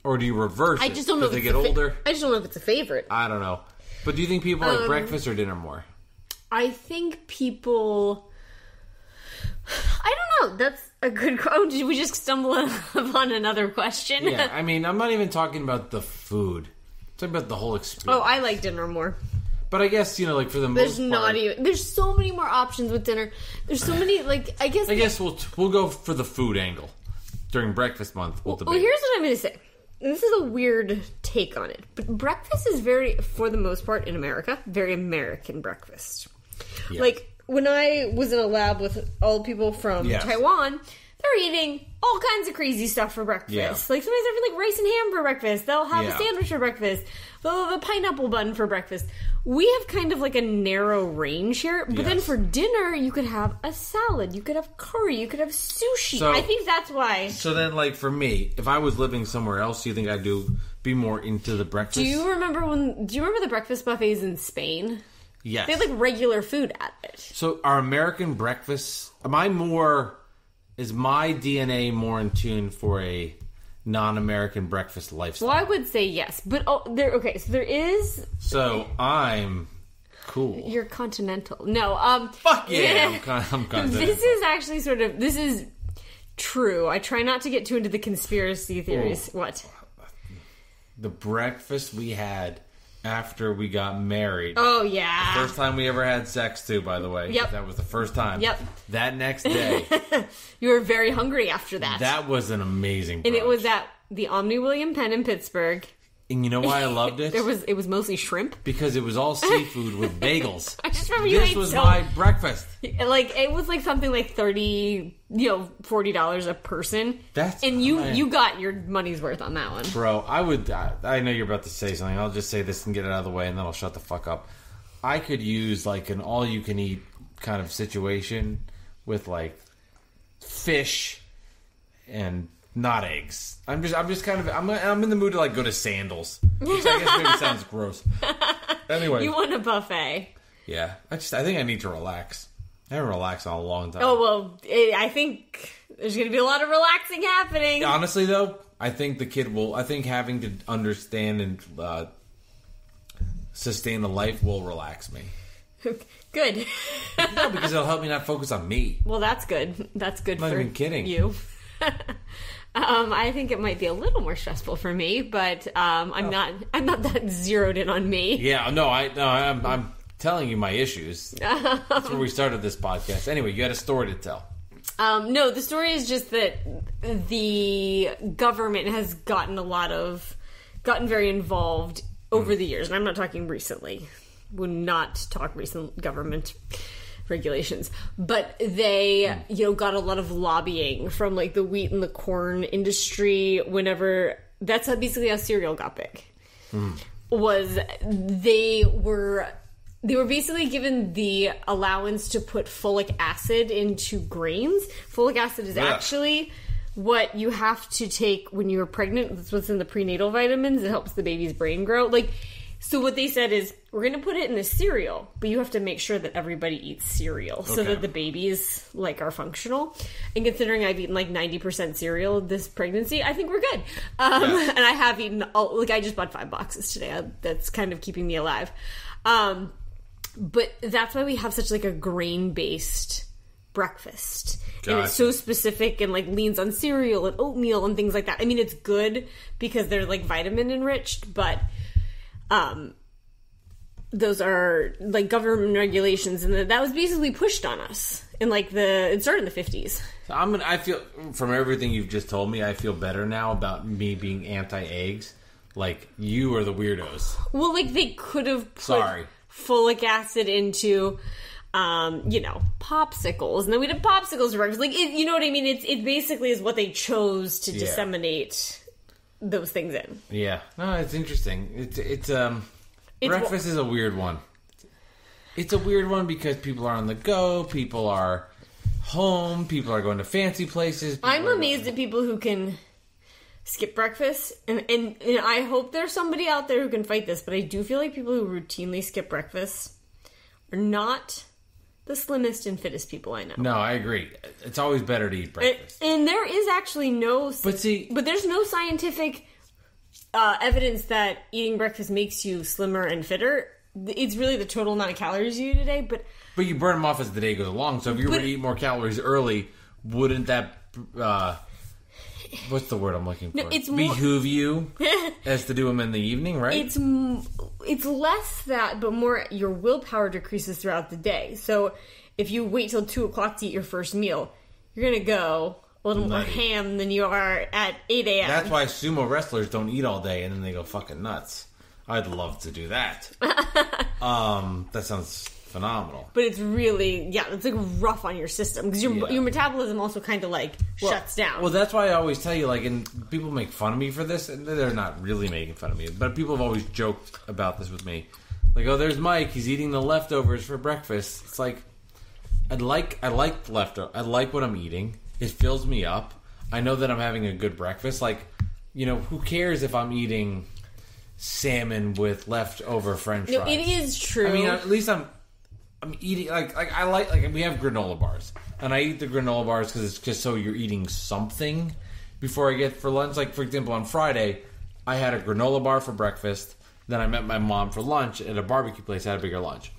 Or do you reverse it? I just don't know if they get older? I just don't know if it's a favorite. I don't know. But do you think people like breakfast or dinner more? I think people... I don't know. That's a good... Oh, did we just stumble upon another question? Yeah, I mean, I'm not even talking about the food. I'm talking about the whole experience. Oh, I like dinner more. But I guess, like, for the most part... There's so many more options with dinner. There's so many, like, I guess we'll go for the food angle. During breakfast month, we'll debate. Well, here's what I'm going to say. This is a weird take on it. But breakfast is very, for the most part in America, very American breakfast. Yeah. Like... When I was in a lab with all people from Taiwan, they're eating all kinds of crazy stuff for breakfast. Yeah. Like, sometimes they're having, like, rice and ham for breakfast. They'll have a sandwich for breakfast. They'll have a pineapple bun for breakfast. We have kind of, like, a narrow range here. But then for dinner, you could have a salad. You could have curry. You could have sushi. So, I think that's why. So then, like, for me, if I was living somewhere else, do you think I'd be more into the breakfast? Do you remember the breakfast buffets in Spain? Yes. They have, like, regular food at it. So, are American breakfasts... Is my DNA more in tune for a non-American breakfast lifestyle? Well, I would say yes. But, so there is... So, I'm cool. You're continental. No, Fuck yeah! I'm continental. This is actually this is true. I try not to get too into the conspiracy theories. Ooh. What? The breakfast we had... after we got married. Oh, yeah. The first time we ever had sex, too, by the way. Yep. That was the first time. Yep. That next day. You were very hungry after that. That was an amazing brunch. And it was at the Omni William Penn in Pittsburgh. And you know why I loved it? It was mostly shrimp. Because it was all seafood with bagels. I just remember this was my breakfast. Like, it was like something like $40 a person. And you got your money's worth on that one. Bro, I know you're about to say something. I'll just say this and get it out of the way, and then I'll shut the fuck up. I could use, like, an all-you-can-eat kind of situation with, like, fish and... not eggs. I'm just kind of... I'm in the mood to, like, go to Sandals. Which I guess maybe sounds gross. Anyway. You want a buffet. Yeah. I think I need to relax. I haven't relaxed in a long time. Oh, well, I think there's going to be a lot of relaxing happening. Honestly, though, I think the kid will... I think having to understand and sustain a life will relax me. Good. No, because it'll help me not focus on me. Well, that's good. That's good for you. I'm not even kidding. You. I think it might be a little more stressful for me, but I'm not that zeroed in on me. Yeah, I'm telling you my issues. That's where we started this podcast. Anyway, you had a story to tell. No, the story is just that the government has gotten very involved over the years, and I'm not talking recently. Would not talk recent government regulations, but they got a lot of lobbying from, like, the wheat and the corn industry. Whenever that's basically how cereal got big, was they were basically given the allowance to put folic acid into grains. Folic acid is actually what you have to take when you're pregnant. That's what's in the prenatal vitamins. It helps the baby's brain grow. So what they said is, we're going to put it in the cereal, but you have to make sure that everybody eats cereal so that the babies, like, are functional. And considering I've eaten, like, 90% cereal this pregnancy, I think we're good. And I have eaten, I just bought 5 boxes today. That's kind of keeping me alive. But that's why we have such, like, a grain-based breakfast. Gotcha. And it's so specific and, like, leans on cereal and oatmeal and things like that. I mean, it's good because they're, like, vitamin enriched, but... those are, like, government regulations, and that was basically pushed on us. It started in the 50s. So I feel, from everything you've just told me, I feel better now about me being anti-eggs. Like, you are the weirdos. Well, they could have put Sorry. folic acid into, popsicles. And then we'd have popsicles for breakfast. You know what I mean? It basically is what they chose to disseminate those things in. Yeah. No, it's interesting. Breakfast is a weird one. It's a weird one because people are on the go, people are home, people are going to fancy places. I'm amazed at people who can skip breakfast, and I hope there's somebody out there who can fight this, but I do feel like people who routinely skip breakfast are not the slimmest and fittest people I know. No, I agree. It's always better to eat breakfast. And there is actually but there's no scientific evidence that eating breakfast makes you slimmer and fitter. It's really the total amount of calories you eat a day, but you burn them off as the day goes along. So if you were to eat more calories early, wouldn't that what's the word I'm looking for? No, it's behoove you as to do them in the evening, right? It's less that, but more your willpower decreases throughout the day. So if you wait till 2:00 to eat your first meal, you're gonna go a little more ham than you are at 8 a.m. That's why sumo wrestlers don't eat all day and then they go fucking nuts. I'd love to do that. That sounds phenomenal. But it's really, it's rough on your system because your metabolism also kind of shuts down. Well, that's why I always tell you, and people make fun of me for this, and they're not really making fun of me, but people have always joked about this with me. Oh, there's Mike, he's eating the leftovers for breakfast. It's I like leftovers. I like what I'm eating. It fills me up. I know that I'm having a good breakfast. Who cares if I'm eating salmon with leftover French fries? No, it is true. I mean, at least I'm eating I like we have granola bars, and I eat the granola bars because it's just so you're eating something before I get for lunch. For example, on Friday, I had a granola bar for breakfast. Then I met my mom for lunch at a barbecue place. I had a bigger lunch.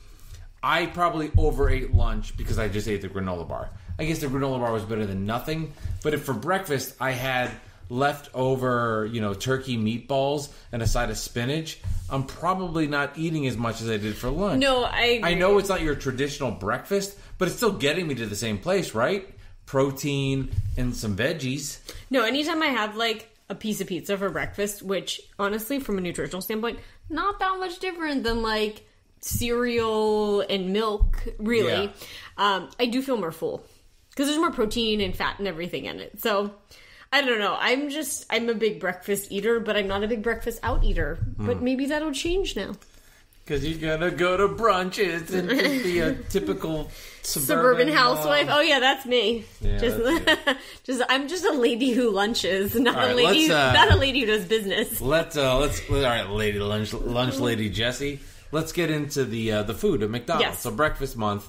I probably overate lunch because I just ate the granola bar. I guess the granola bar was better than nothing. But if for breakfast I had leftover, turkey meatballs and a side of spinach, I'm probably not eating as much as I did for lunch. No, I agree. I know it's not your traditional breakfast, but it's still getting me to the same place, right? Protein and some veggies. No, anytime I have a piece of pizza for breakfast, which honestly, from a nutritional standpoint, not that much different than cereal and milk, really. Yeah. I do feel more full because there's more protein and fat and everything in it. So I don't know. I'm a big breakfast eater, but I'm not a big breakfast out eater. But maybe that'll change now. Because you're going to go to brunches and just be a typical suburban housewife. Oh, yeah, that's me. Yeah, I'm just a lady who lunches, not a lady who does business. All right, lady lunch lady Jessie. Let's get into the food at McDonald's. Yes. So breakfast month.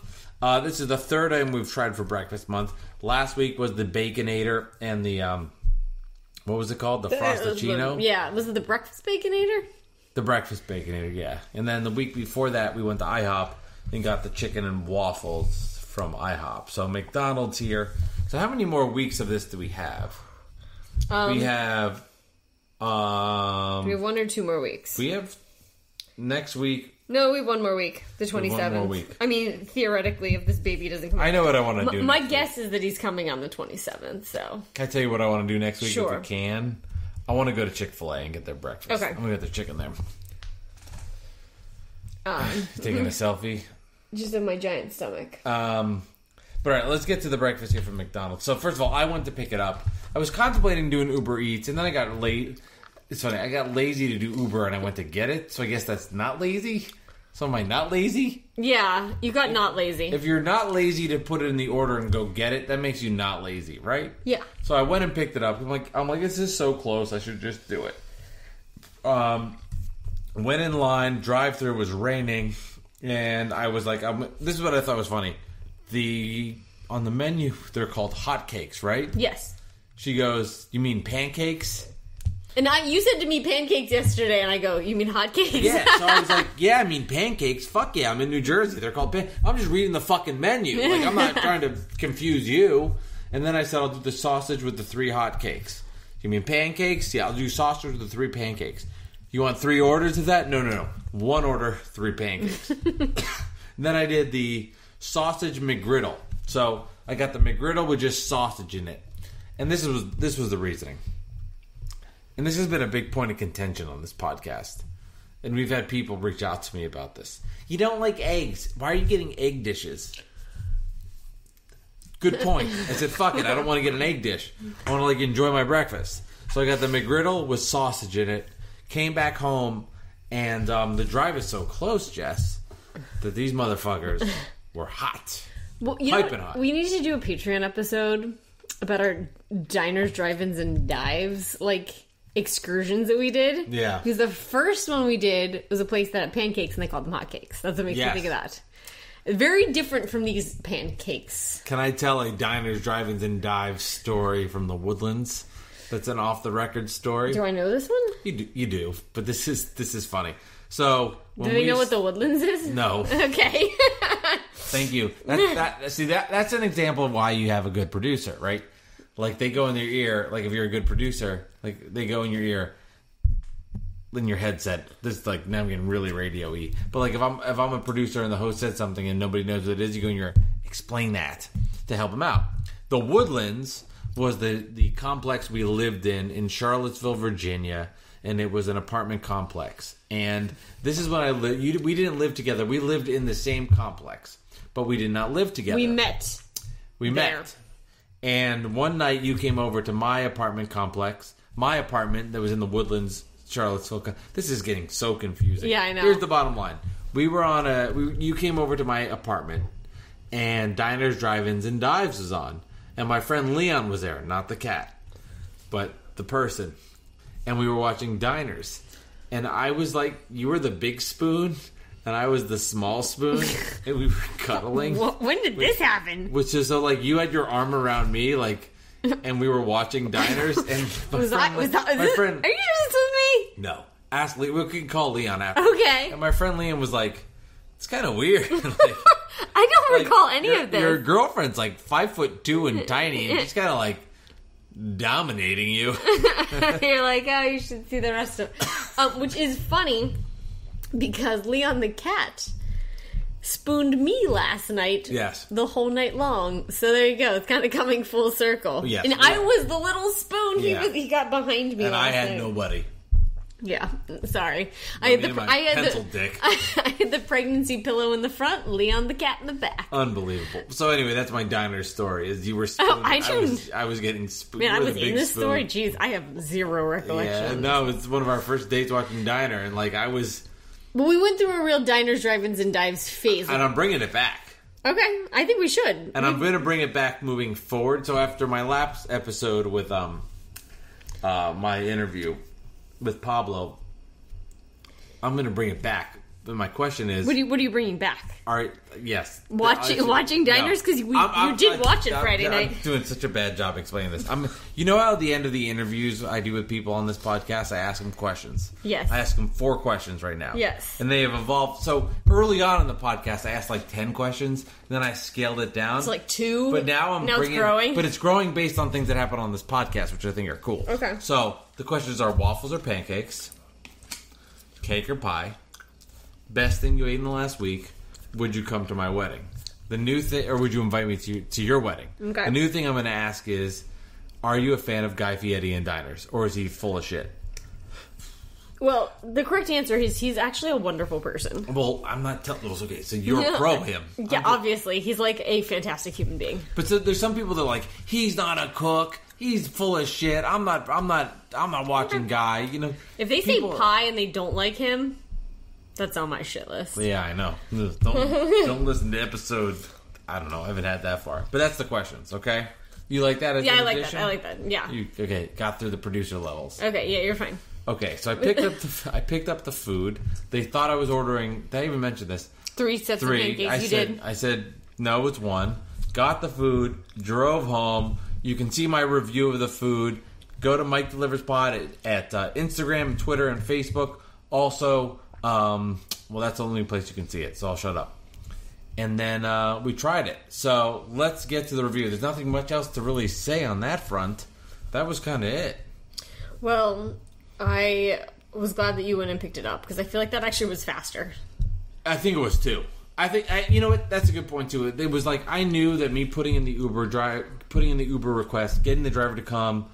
This is the third item we've tried for breakfast month. Last week was the Baconator and the what was it called? The Frosticino. Was it the Breakfast Baconator? The Breakfast Baconator, yeah. And then the week before that, we went to IHOP and got the chicken and waffles from IHOP. So McDonald's here. So how many more weeks of this do we have? We have. Do we have 1 or 2 more weeks? We have next week. No, we have 1 more week. The 27th. 1 more week. I mean, theoretically, if this baby doesn't come out. I know what I want to do. My guess is that he's coming on the 27th, so. Can I tell you what I want to do next week Sure. if we can? I want to go to Chick-fil-A and get their breakfast. Okay. I'm going to get their chicken there. Taking a selfie. Just in my giant stomach. But all right, let's get to the breakfast here from McDonald's. So first of all, I went to pick it up. I was contemplating doing Uber Eats, and then I got late. It's funny. I got lazy to do Uber, and I went to get it. So I guess that's not lazy. So am I not lazy? Yeah, you got not lazy. If you're not lazy to put it in the order and go get it, that makes you not lazy, right? Yeah. So I went and picked it up. I'm like, this is so close. I should just do it. Went in line. Drive-thru was raining, and I was like, this is what I thought was funny. On the menu, they're called hotcakes, right? Yes. She goes, "You mean pancakes?" And you said to me pancakes yesterday, and I go, "You mean hotcakes?" Yeah, so I was like, "Yeah, I mean pancakes. Fuck yeah, I'm in New Jersey. They're called pancakes." I'm just reading the fucking menu. I'm not trying to confuse you. And then I said, "I'll do the sausage with the 3 hotcakes." You mean pancakes? Yeah, I'll do sausage with the 3 pancakes. You want 3 orders of that? No. 1 order, 3 pancakes. Then I did the sausage McGriddle. So I got the McGriddle with just sausage in it. And this was the reasoning. And this has been a big point of contention on this podcast. And we've had people reach out to me about this. You don't like eggs. Why are you getting egg dishes? Good point. I said, fuck it. I don't want to get an egg dish. I want to enjoy my breakfast. So I got the McGriddle with sausage in it. Came back home. And the drive is so close, Jess, that these motherfuckers were hot. Well, Piping hot. We need to do a Patreon episode about our diners, drive-ins, and dives, excursions that we did. Yeah. Because the first one we did was a place that had pancakes, and they called them hotcakes. That's what makes me think of that. Very different from these pancakes. Can I tell a diners, drive-ins, and dives story from the Woodlands? That's an off-the-record story. Do I know this one? You do, but this is funny. So, do they know what the Woodlands is? No. Okay. Thank you. That's an example of why you have a good producer, right? They go in their ear. If you're a good producer, they go in your ear, in your headset. This is now I'm getting really radio-y. But if I'm a producer and the host said something and nobody knows what it is, you go in your ear, explain that to help them out. The Woodlands was the complex we lived in Charlottesville, Virginia, and it was an apartment complex. And this is when I lived. We didn't live together. We lived in the same complex, but we did not live together. We met. And one night you came over to my apartment complex, my apartment that was in the Woodlands, Charlottesville. This is getting so confusing. Yeah, I know. Here's the bottom line. We were on you came over to my apartment, and Diners, Drive-Ins, and Dives was on. And my friend Leon was there, not the cat, but the person. And we were watching Diners. And I was you were the big spoon, and I was the small spoon, and we were cuddling. When did this happen? Which is so you had your arm around me, and we were watching Diners. And my friend, are you sure this was me? No, ask Leon. We can call Leon after. Okay. And my friend Leon was it's kind of weird. I don't recall any of this. Your girlfriend's 5'2" and tiny, and she's kind of dominating you. You're you should see the rest of it. Which is funny because Leon the cat spooned me last night. Yes. The whole night long. So there you go. It's kind of coming full circle. Yes. And I was the little spoon. Yeah. He got behind me and last I had night. nobody. Yeah, sorry. I had the pregnancy pillow in the front, Leon the cat in the back. Unbelievable. So anyway, that's my diner story. Is you were spooned. I was getting spooned. Man, I was in this story. Jeez, I have zero recollection. Yeah, no, it's one of our first dates watching Diner, and I was. But we went through a real Diners, Drive-Ins, and Dives phase. And I'm bringing it back. Okay, I think we should. And I'm going to bring it back moving forward. So after my last episode with my interview with Pablo, I'm going to bring it back. But my question is, what are you bringing back? All right, yes, watching Diners because you did watch it Friday night. I'm doing such a bad job explaining this. You know how at the end of the interviews I do with people on this podcast, I ask them questions. Yes, I ask them 4 questions right now. Yes, and they have evolved. So early on in the podcast, I asked 10 questions. Then I scaled it down. It's 2. But now it's growing. But it's growing based on things that happen on this podcast, which I think are cool. Okay. So the questions are: waffles or pancakes, cake or pie, best thing you ate in the last week, would you come to my wedding? The new thing, or would you invite me to your wedding? Okay. The new thing I'm going to ask is, are you a fan of Guy Fieri and Diners, or is he full of shit? Well, the correct answer is he's actually a wonderful person. Well, I'm not telling. Okay, so you're pro him. Yeah, obviously, he's a fantastic human being. But so there's some people that are he's not a cook. He's full of shit. I'm not watching Guy. If they say pie and they don't like him, that's on my shit list. Yeah, I know. Don't listen to episode. I don't know. I haven't had that far. But that's the questions. Okay, you like that? Yeah, I like that. Yeah. Okay, got through the producer levels. Okay, yeah, you're fine. Okay, so I picked up the food. They thought I was ordering. Did I even mention this? 3 sets of pancakes. Did. I said no. It's 1. Got the food. Drove home. You can see my review of the food. Go to Mike Delivers Pod at Instagram, Twitter, and Facebook. Also, that's the only place you can see it. So I'll shut up. And then we tried it. So let's get to the review. There's nothing much else to really say on that front. That was kind of it. Well, I was glad that you went and picked it up because I feel like that actually was faster. I think it was 2. I think you know what? That's a good point too. It was like I knew that me putting in the Uber request, getting the driver to come.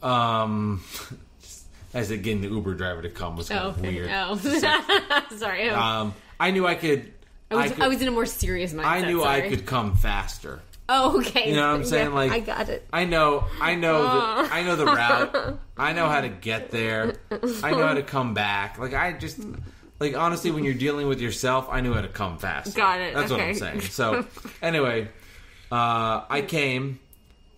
I said getting the Uber driver to come was kind of weird. Oh, sorry. I knew I could. I was in a more serious mindset. I knew I could come faster. Oh, okay. You know what I'm saying? Yeah, like I got it. I know the route. I know how to get there. I know how to come back. Like honestly, when you're dealing with yourself, I knew how to come fast. Got it. That's okay. what I'm saying. So anyway, I came,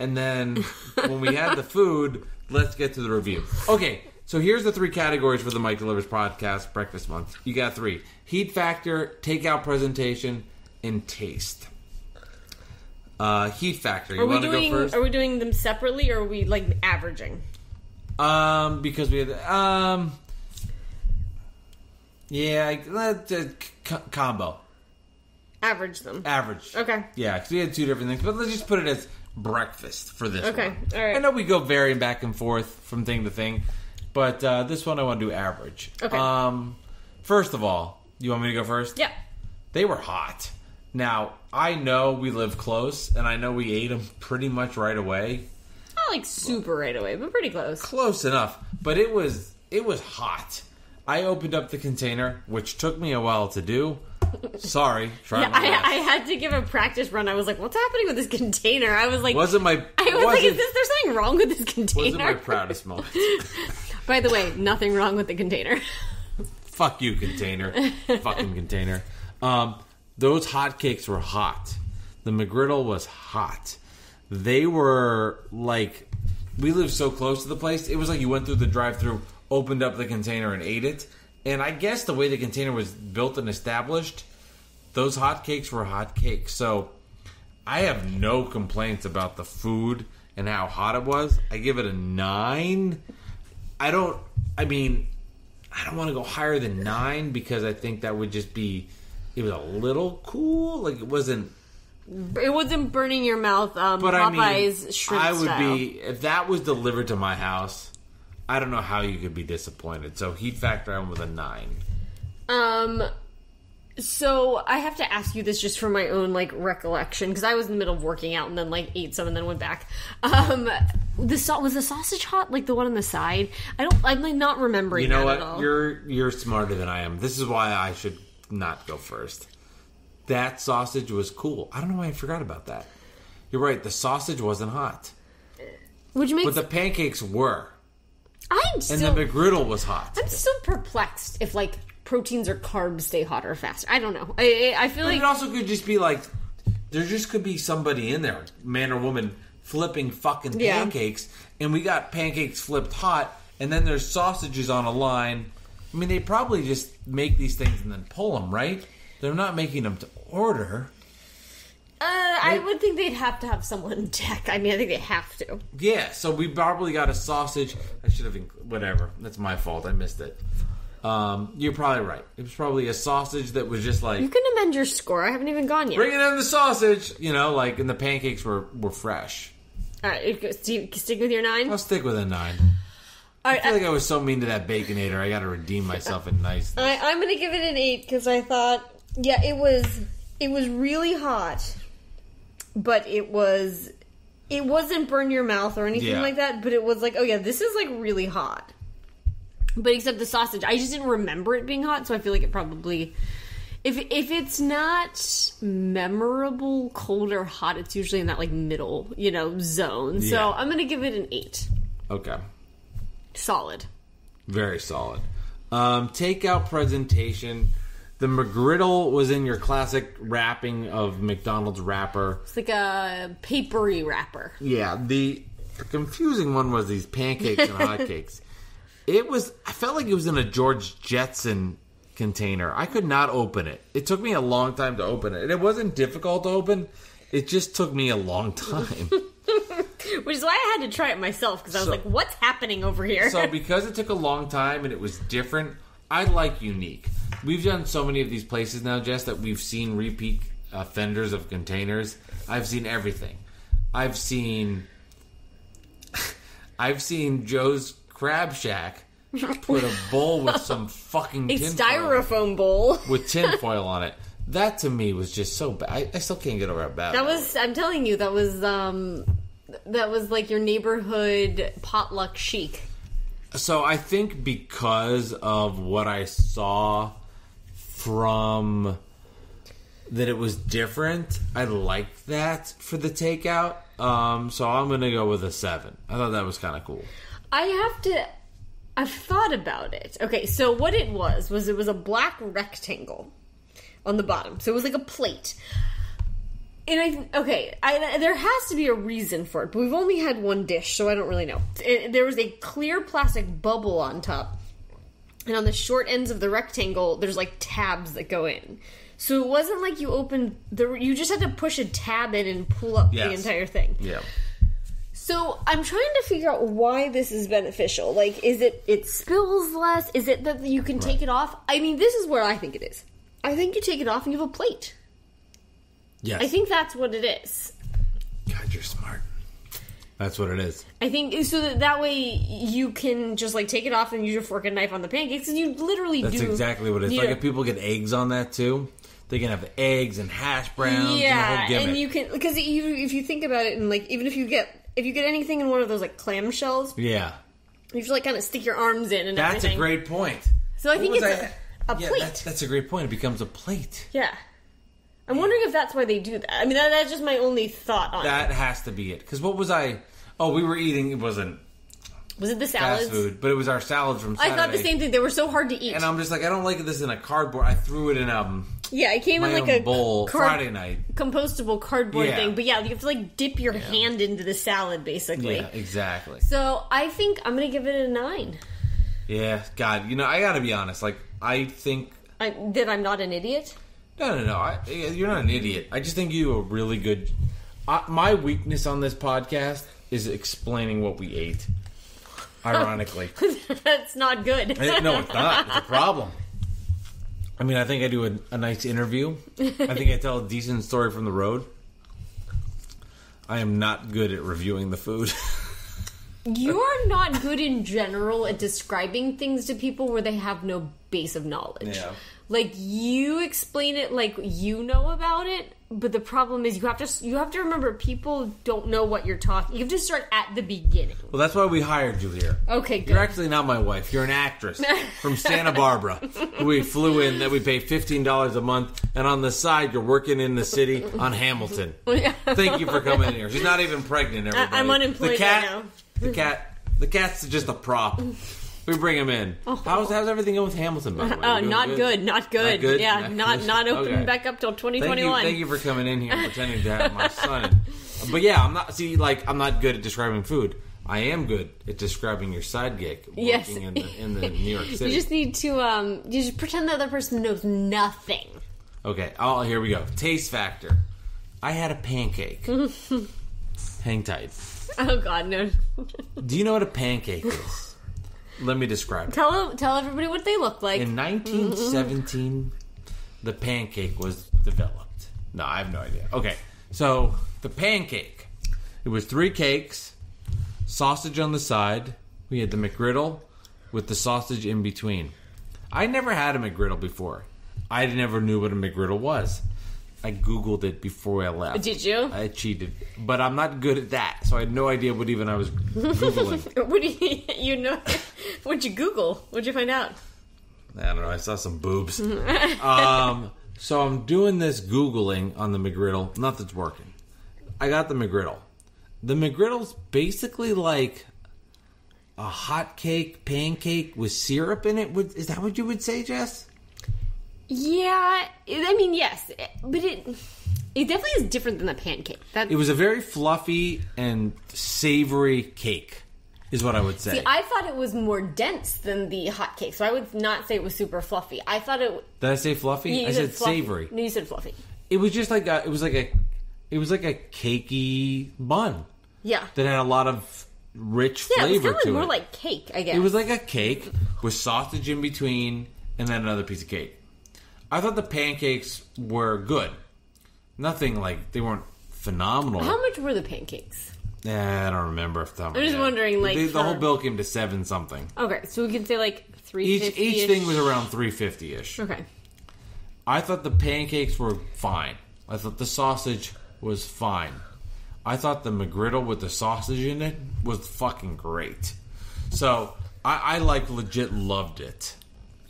and then when we had the food, let's get to the review. Okay, so here's the 3 categories for the Mike Delivers Podcast Breakfast Month. You got 3: heat factor, takeout presentation, and taste. Heat factor. You want to go first? Are we doing them separately, or are we like averaging? Because we had combo. Average them. Average. Okay. Yeah, because we had 2 different things, but let's just put it as breakfast for this one. Okay, all right. I know we go varying back and forth from thing to thing, but this one I want to do average. Okay. First of all, you want me to go first? Yeah. They were hot. Now, I know we live close, and I know we ate them pretty much right away. Not like super right away, but pretty close. Close enough, but it was hot. I opened up the container, which took me a while to do. Sorry. I had to give a practice run. I was like, what's happening with this container? I was like... Is there something wrong with this container? Wasn't my proudest moment. By the way, nothing wrong with the container. Fuck you, container. Fucking container. Those hotcakes were hot. The McGriddle was hot. They were like... We live so close to the place. It was like you went through the drive-thru, opened up the container, and ate it. And I guess the way the container was built and established, those hotcakes were hotcakes. So I have no complaints about the food and how hot it was. I give it a 9. I don't want to go higher than 9 because I think that would just be... It was a little cool. Like, it wasn't burning your mouth. But Popeye's shrimp I would style. if that was delivered to my house, I don't know how you could be disappointed. So heat factor, I'm with a 9. So I have to ask you this just for my own like recollection, because I was in the middle of working out and then like ate some and then went back. Was the sausage hot, like the one on the side? I'm like not remembering. You know that what? At all. You're smarter than I am. This is why I should not go first. That sausage was cool. I don't know why I forgot about that. You're right. The sausage wasn't hot, which makes. But the pancakes were. And the McGriddle was hot. I'm still perplexed if like proteins or carbs stay hotter faster. I don't know. I feel like it also could just be like there just could be somebody in there, man or woman, flipping fucking pancakes, and we got pancakes flipped hot, and then there's sausages on a line. I mean, they probably just make these things and then pull them, right? They're not making them to order. I would think they'd have to have someone check. I mean, I think they have to. Yeah, so we probably got a sausage. I should have... Whatever. That's my fault. I missed it. You're probably right. It was probably a sausage that was just like... You can amend your score. I haven't even gone yet. Bring in the sausage! You know, like, and the pancakes were fresh. All right, stick with your 9? I'll stick with a 9. All right, I feel like I was so mean to that Baconator. I got to redeem myself in nice. I'm going to give it an 8 because I thought, yeah, it was really hot, but it wasn't burn your mouth or anything like that. But it was like, oh yeah, this is like really hot. But except the sausage, I just didn't remember it being hot, so I feel like it probably, if it's not memorable, cold or hot, it's usually in that like middle, zone. So I'm going to give it an 8. Okay. Solid. Very solid. Takeout presentation. The McGriddle was in your classic wrapping of McDonald's wrapper. It's like a papery wrapper. Yeah. The confusing one was these pancakes and hotcakes. I felt like it was in a George Jetson container. I could not open it. It took me a long time to open it. And it wasn't difficult to open. It just took me a long time. Which is why I had to try it myself, because I was like, what's happening over here? So because it took a long time and it was different, I like unique. We've done so many of these places now, Jess, that we've seen repeat offenders of containers. I've seen everything. I've seen Joe's Crab Shack put a bowl with some fucking a tinfoil. styrofoam bowl With tinfoil on it. That to me was just so bad. I still can't get over how bad that was. I'm telling you, that was like your neighborhood potluck chic. So I think because of what I saw from that it was different, I liked that for the takeout. So I'm going to go with a 7. I thought that was kind of cool. I've thought about it. Okay, so what it was it was a black rectangle on the bottom. So it was like a plate. And there has to be a reason for it, but we've only had one dish, so I don't really know. There was a clear plastic bubble on top, and on the short ends of the rectangle, there's like tabs that go in. So it wasn't like you opened you just had to push a tab in and pull up the entire thing. Yeah. So I'm trying to figure out why this is beneficial. Like, is it spills less? Is it that you can take it off? I mean, this is where I think it is. I think you take it off and you have a plate. Yes. I think that's what it is. God, you're smart. That's what it is. I think so that way you can just like take it off and use your fork and knife on the pancakes, and you literally That's exactly what it is. Like if people get eggs on that too, they can have eggs and hash browns. Yeah, and the whole gimmick. and you can if you think about it, and like even if you get anything in one of those like clam shells, yeah, you just like kind of stick your arms in and that's everything. a great point. So I think it's a plate. That's a great point. It becomes a plate. Yeah. I'm wondering if that's why they do that. I mean, that's just my only thought on it. That has to be it. Because what was I... Oh, we were eating... It wasn't... Was it the salads? Fast food, but it was our salads from Saturday. I thought the same thing. They were so hard to eat. And I'm just like, I don't like this in a cardboard. I threw it in yeah, it came in like a a bowl Friday night. Compostable cardboard thing. But yeah, you have to like dip your hand into the salad, basically. Yeah, exactly. So I think I'm going to give it a 9. Yeah, God. I got to be honest. Like, I think... that I'm not an idiot? No. You're not an idiot. I just think you do a really good... my weakness on this podcast is explaining what we ate. Ironically. That's not good. No, it's not. It's a problem. I mean, I think I do a nice interview. I think I tell a decent story from the road. I am not good at reviewing the food. You're not good in general at describing things to people where they have no base of knowledge. Yeah. Like, you explain it like you know about it, but the problem is you have to remember people don't know what you're talking. You have to start at the beginning. Well, that's why we hired you here. Okay, good. You're actually not my wife. You're an actress from Santa Barbara who we flew in that we pay $15 a month, and on the side you're working in the city on Hamilton. Thank you for coming in here. She's not even pregnant, everybody. I'm unemployed right now. The cat's just a prop. We bring him in. How's everything going with Hamilton, by the way? Not good. Not good. Yeah, not open okay. back up till 2021. Thank you for coming in here and pretending to have my son. But yeah, I'm not good at describing food. I am good at describing your side gig working in the New York City. You just need to you just pretend the other person knows nothing. Okay, here we go. Taste factor. I had a pancake. Hang tight. Oh God, no. Do you know what a pancake is? Let me describe it. Tell everybody what they look like. In 1917, the pancake was developed. No, I have no idea. Okay, so the pancake. It was 3 cakes, sausage on the side. We had the McGriddle with the sausage in between. I never had a McGriddle before. I never knew what a McGriddle was. I Googled it before I left. Did you? I cheated. But I'm not good at that, so I had no idea what even I was Googling. What do you know? What'd you Google? What'd you find out? I don't know. I saw some boobs. So I'm doing this Googling on the McGriddle. Nothing's working. I got the McGriddle. The McGriddle's basically like a hot cake pancake with syrup in it. Is that what you would say, Jess? Yeah, I mean, yes, but it definitely is different than the pancake. It was a very fluffy and savory cake, is what I would say. See, I thought it was more dense than the hot cake, so I would not say it was super fluffy. I thought it... Did I say fluffy? Yeah, I said fluffy. savory. No, you said fluffy. It was just like it was like a cakey bun. Yeah. That had a lot of rich flavor to it. Yeah, it was kind of more like cake, I guess. It was like a cake with sausage in between and then another piece of cake. I thought the pancakes were good. Nothing like, they weren't phenomenal. How much were the pancakes? I don't remember if I'm just wondering, like... The whole bill came to 7 something. Okay, so we can say, like, $3.50-ish. Each thing was around $3.50-ish. Okay. I thought the pancakes were fine. I thought the sausage was fine. I thought the McGriddle with the sausage in it was fucking great. So, I legit loved it.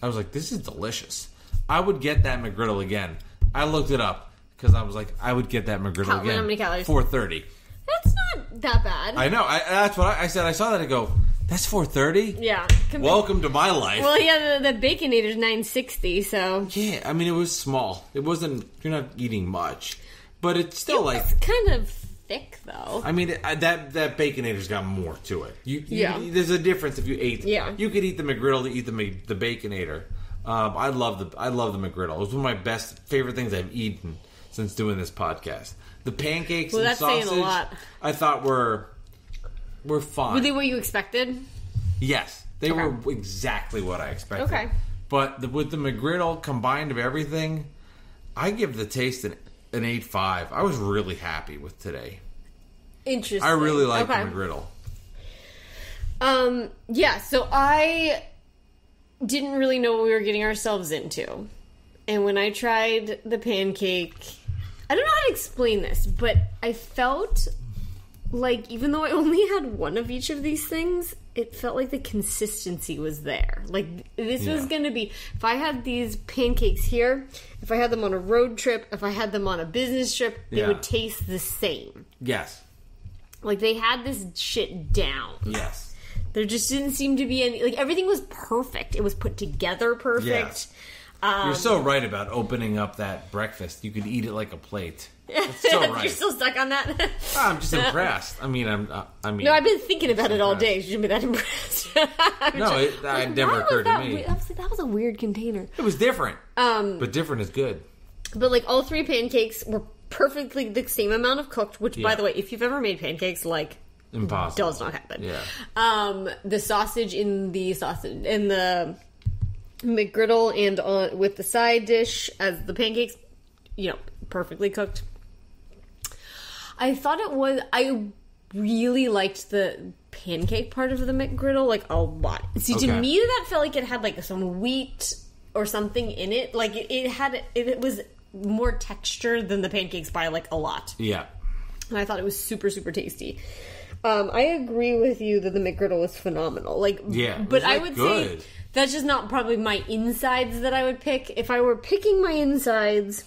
I was like, this is delicious. I would get that McGriddle again. I looked it up, because I was like, I would get that McGriddle again. How many calories? 430. That's not that bad. I know. That's what I said. I saw that and go, that's 430? Yeah. Welcome to my life. Well, yeah, the Baconator's 960, so... Yeah, I mean, it was small. It wasn't... You're not eating much. But it's still it was kind of thick, though. I mean, that Baconator's got more to it. There's a difference if you ate... Yeah. You could eat the McGriddle to eat the Baconator. I love the McGriddle. It was one of my favorite things I've eaten since doing this podcast. The pancakes and sausage, saying a lot. I thought were fine. Were they what you expected? Yes, they were exactly what I expected. Okay. But with the McGriddle combined of everything, I give the taste an 8.5. I was really happy with today. Interesting. I really like the McGriddle. Yeah, so I didn't really know what we were getting ourselves into. And when I tried the pancake, I don't know how to explain this, but I felt like even though I only had one of each of these things, it felt like the consistency was there. Like, this was going to be... If I had these pancakes here, if I had them on a road trip, if I had them on a business trip, they would taste the same. Yes. Like, they had this shit down. Yes. There just didn't seem to be any... Like, everything was perfect. It was put together perfect. Yes. You're so right about opening up that breakfast. You could eat it like a plate. That's so right. You're still stuck on that? I'm just impressed. I mean, No, I've been thinking about it all day. You shouldn't be that impressed. No, it never occurred to me. That was a weird container. It was different. But different is good. But, like, all 3 pancakes were perfectly the same amount of cooked, which, by the way, if you've ever made pancakes, like... Impossible. Does not happen. Yeah. The sausage in the McGriddle and with the side dish as the pancakes, perfectly cooked. I really liked the pancake part of the McGriddle, like, a lot. See, to me, that felt like it had, like, some wheat or something in it. Like, it was more texture than the pancakes by, like, a lot. Yeah. And I thought it was super, super tasty. I agree with you that the McGriddle was phenomenal. Like, yeah, but I would say that's just not probably my insides that I would pick. If I were picking my insides,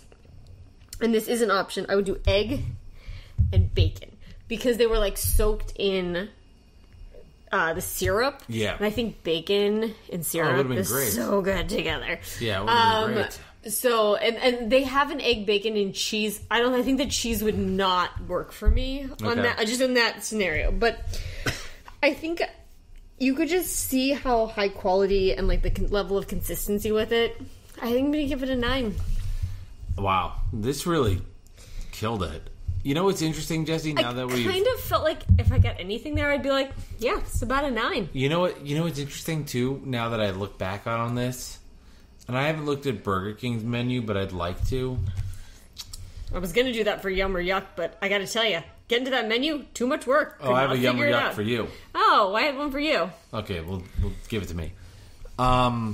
and this is an option, I would do egg and bacon because they were like soaked in the syrup. Yeah, and I think bacon and syrup is so good together. Yeah, it would have been great. So, and they have an egg, bacon, and cheese. I think the cheese would not work for me on that, just in that scenario. But I think you could just see how high quality and, like, the level of consistency with it. I think I'm going to give it a 9. Wow. This really killed it. You know what's interesting, Jesse? Now that we kind of felt like if I got anything there, I'd be like, yeah, it's about a 9. You know what's interesting, too, now that I look back on this? And I haven't looked at Burger King's menu, but I'd like to. I was going to do that for Yum or Yuck, but I got to tell you, getting to that menu, too much work. I have a Yum or Yuck for you. Oh, I have one for you. Okay, we'll give it to me. I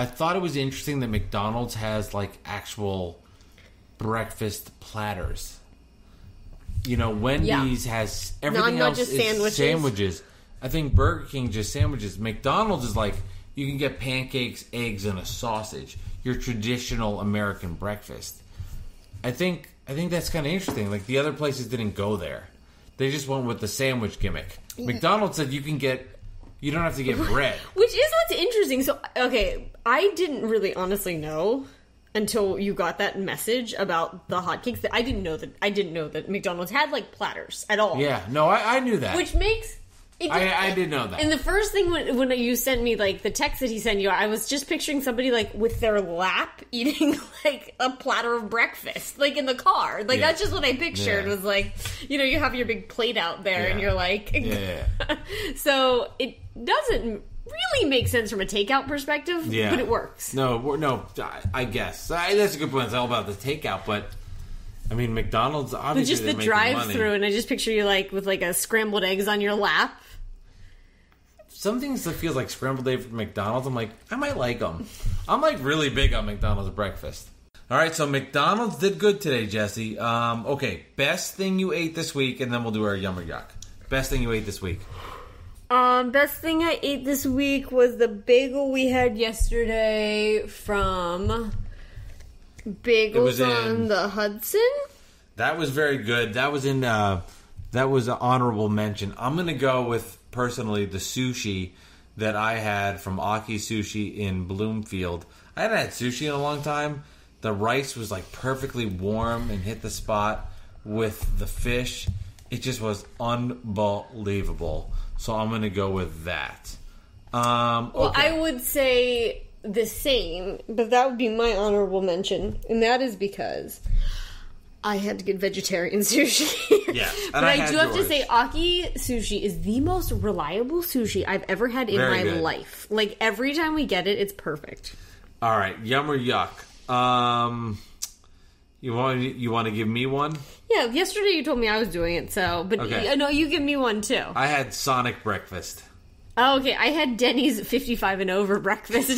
thought it was interesting that McDonald's has, like, actual breakfast platters. Wendy's has everything not else just is sandwiches. I think Burger King just sandwiches. McDonald's is like... You can get pancakes, eggs, and a sausage. Your traditional American breakfast. I think that's kind of interesting. Like, the other places didn't go there. They just went with the sandwich gimmick. McDonald's said you don't have to get bread. Which is what's interesting. So, okay, I didn't really honestly know until you got that message about the hotcakes that I didn't know that McDonald's had, like, platters at all. Yeah, no, I knew that. Which makes... I did know that. And the first thing when you sent me, like, the text that he sent you, I was just picturing somebody, like, with their lap eating, like, a platter of breakfast, like, in the car. Like, that's just what I pictured, was, like, you have your big plate out there, and you're like... So, it doesn't really make sense from a takeout perspective, but it works. No, I guess. That's a good point. It's all about the takeout, but... I mean, McDonald's But obviously just the they're making money. drive-through, and I just picture you like with like a scrambled eggs on your lap. Some things that feels like scrambled eggs from McDonald's, I'm like, I might like them. I'm like really big on McDonald's breakfast. All right, so McDonald's did good today, Jesse. Okay, best thing you ate this week, and then we'll do our Yum or Yuck. Best thing you ate this week. Best thing I ate this week was the bagel we had yesterday from Bagels on the Hudson. That was very good. That was that was an honorable mention. I'm gonna go with personally the sushi that I had from Aki Sushi in Bloomfield. I hadn't had sushi in a long time. The rice was like perfectly warm and hit the spot with the fish. It just was unbelievable. So I'm going to go with that. Well, I would say the same, but that would be my honorable mention. And that is because I had to get vegetarian sushi. Yeah. But I do have to say, Aki Sushi is the most reliable sushi I've ever had in my life. Like, every time we get it, it's perfect. All right. Yum or Yuck? You want to give me one? Yeah, yesterday you told me I was doing it, so... But okay. No, you give me one, too. I had Sonic breakfast. Oh, okay. I had Denny's 55 and over breakfast.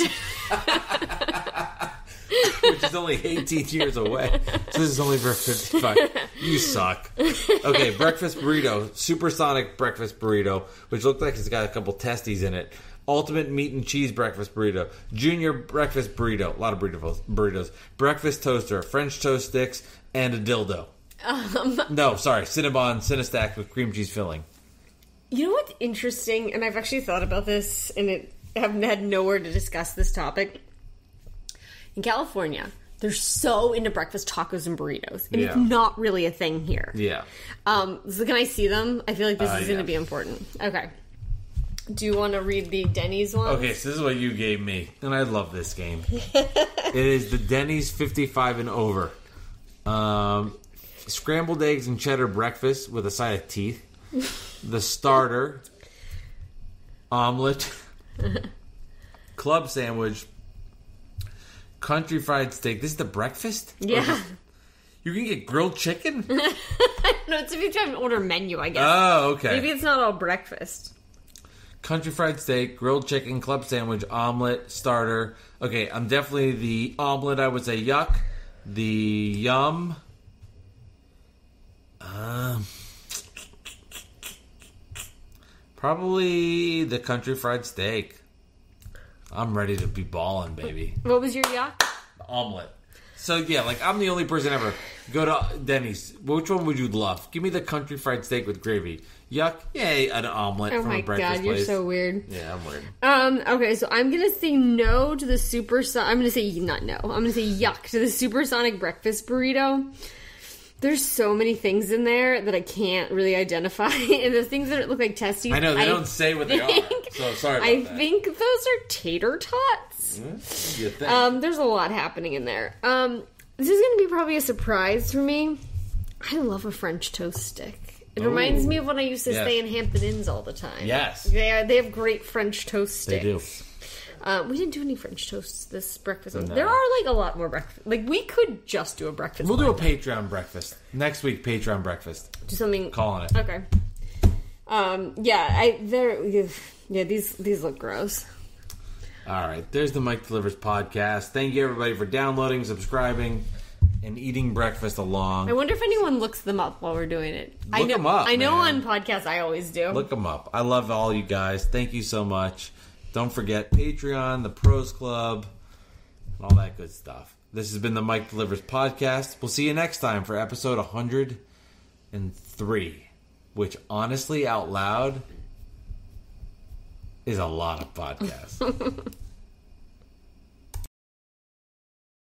Which is only 18 years away. So this is only for 55. You suck. Okay, breakfast burrito. Supersonic breakfast burrito, which looked like it's got a couple testes in it. Ultimate meat and cheese breakfast burrito. Junior breakfast burrito. A lot of burritos. Breakfast toaster. French toast sticks. And a dildo. No, sorry. Cinnabon Cinestack with cream cheese filling. You know what's interesting? And I've actually thought about this, and I haven't had nowhere to discuss this topic. In California, they're so into breakfast tacos and burritos. And it's not really a thing here. Yeah. So can I see them? I feel like this is going to be important. Okay. Do you want to read the Denny's one? Okay, so this is what you gave me. And I love this game. It is the Denny's 55 and over. Scrambled eggs and cheddar breakfast with a side of teeth. The starter. Omelet. Club sandwich. Country fried steak. This is the breakfast? Yeah. You can get grilled chicken? No, it's if you have an order menu, I guess. Oh, okay. Maybe it's not all breakfast. Country fried steak, grilled chicken, club sandwich, omelet, starter. Okay, I'm definitely the omelet, I would say Yuck. The Yum. Probably the country fried steak. I'm ready to be balling, baby. What was your Yuck? The omelet. So, yeah, like, I'm the only person ever. Go to Denny's. Which one would you love? Give me the country fried steak with gravy. Yuck. Yay, an omelet from a breakfast place. Oh, my God, you're so weird. Yeah, I'm weird. Okay, so I'm going to say no to the I'm going to say, not no. I'm going to say yuck to the supersonic breakfast burrito. There's so many things in there that I can't really identify. And the things that look like testes. I know, they don't say what they are. So sorry about that. I think those are tater tots. You think? There's a lot happening in there. This is going to be probably a surprise for me. I love a French toast stick. It reminds me of when I used to stay in Hampton Inns all the time. Yes. They have great French toast sticks. They do. We didn't do any French toasts this breakfast. No. There are like a lot more breakfast. Like we could just do a breakfast. We'll do a Patreon breakfast next week. Patreon breakfast. Do something. Calling it. Okay. These look gross. All right. There's the Mike Delivers podcast. Thank you everybody for downloading, subscribing, and eating breakfast along. I wonder if anyone looks them up while we're doing it. Look them up. I know man. on podcasts I always do. Look them up. I love all you guys. Thank you so much. Don't forget Patreon, the Pros Club, and all that good stuff. This has been the Mike Delivers podcast. We'll see you next time for episode 103, which honestly, out loud, is a lot of podcasts.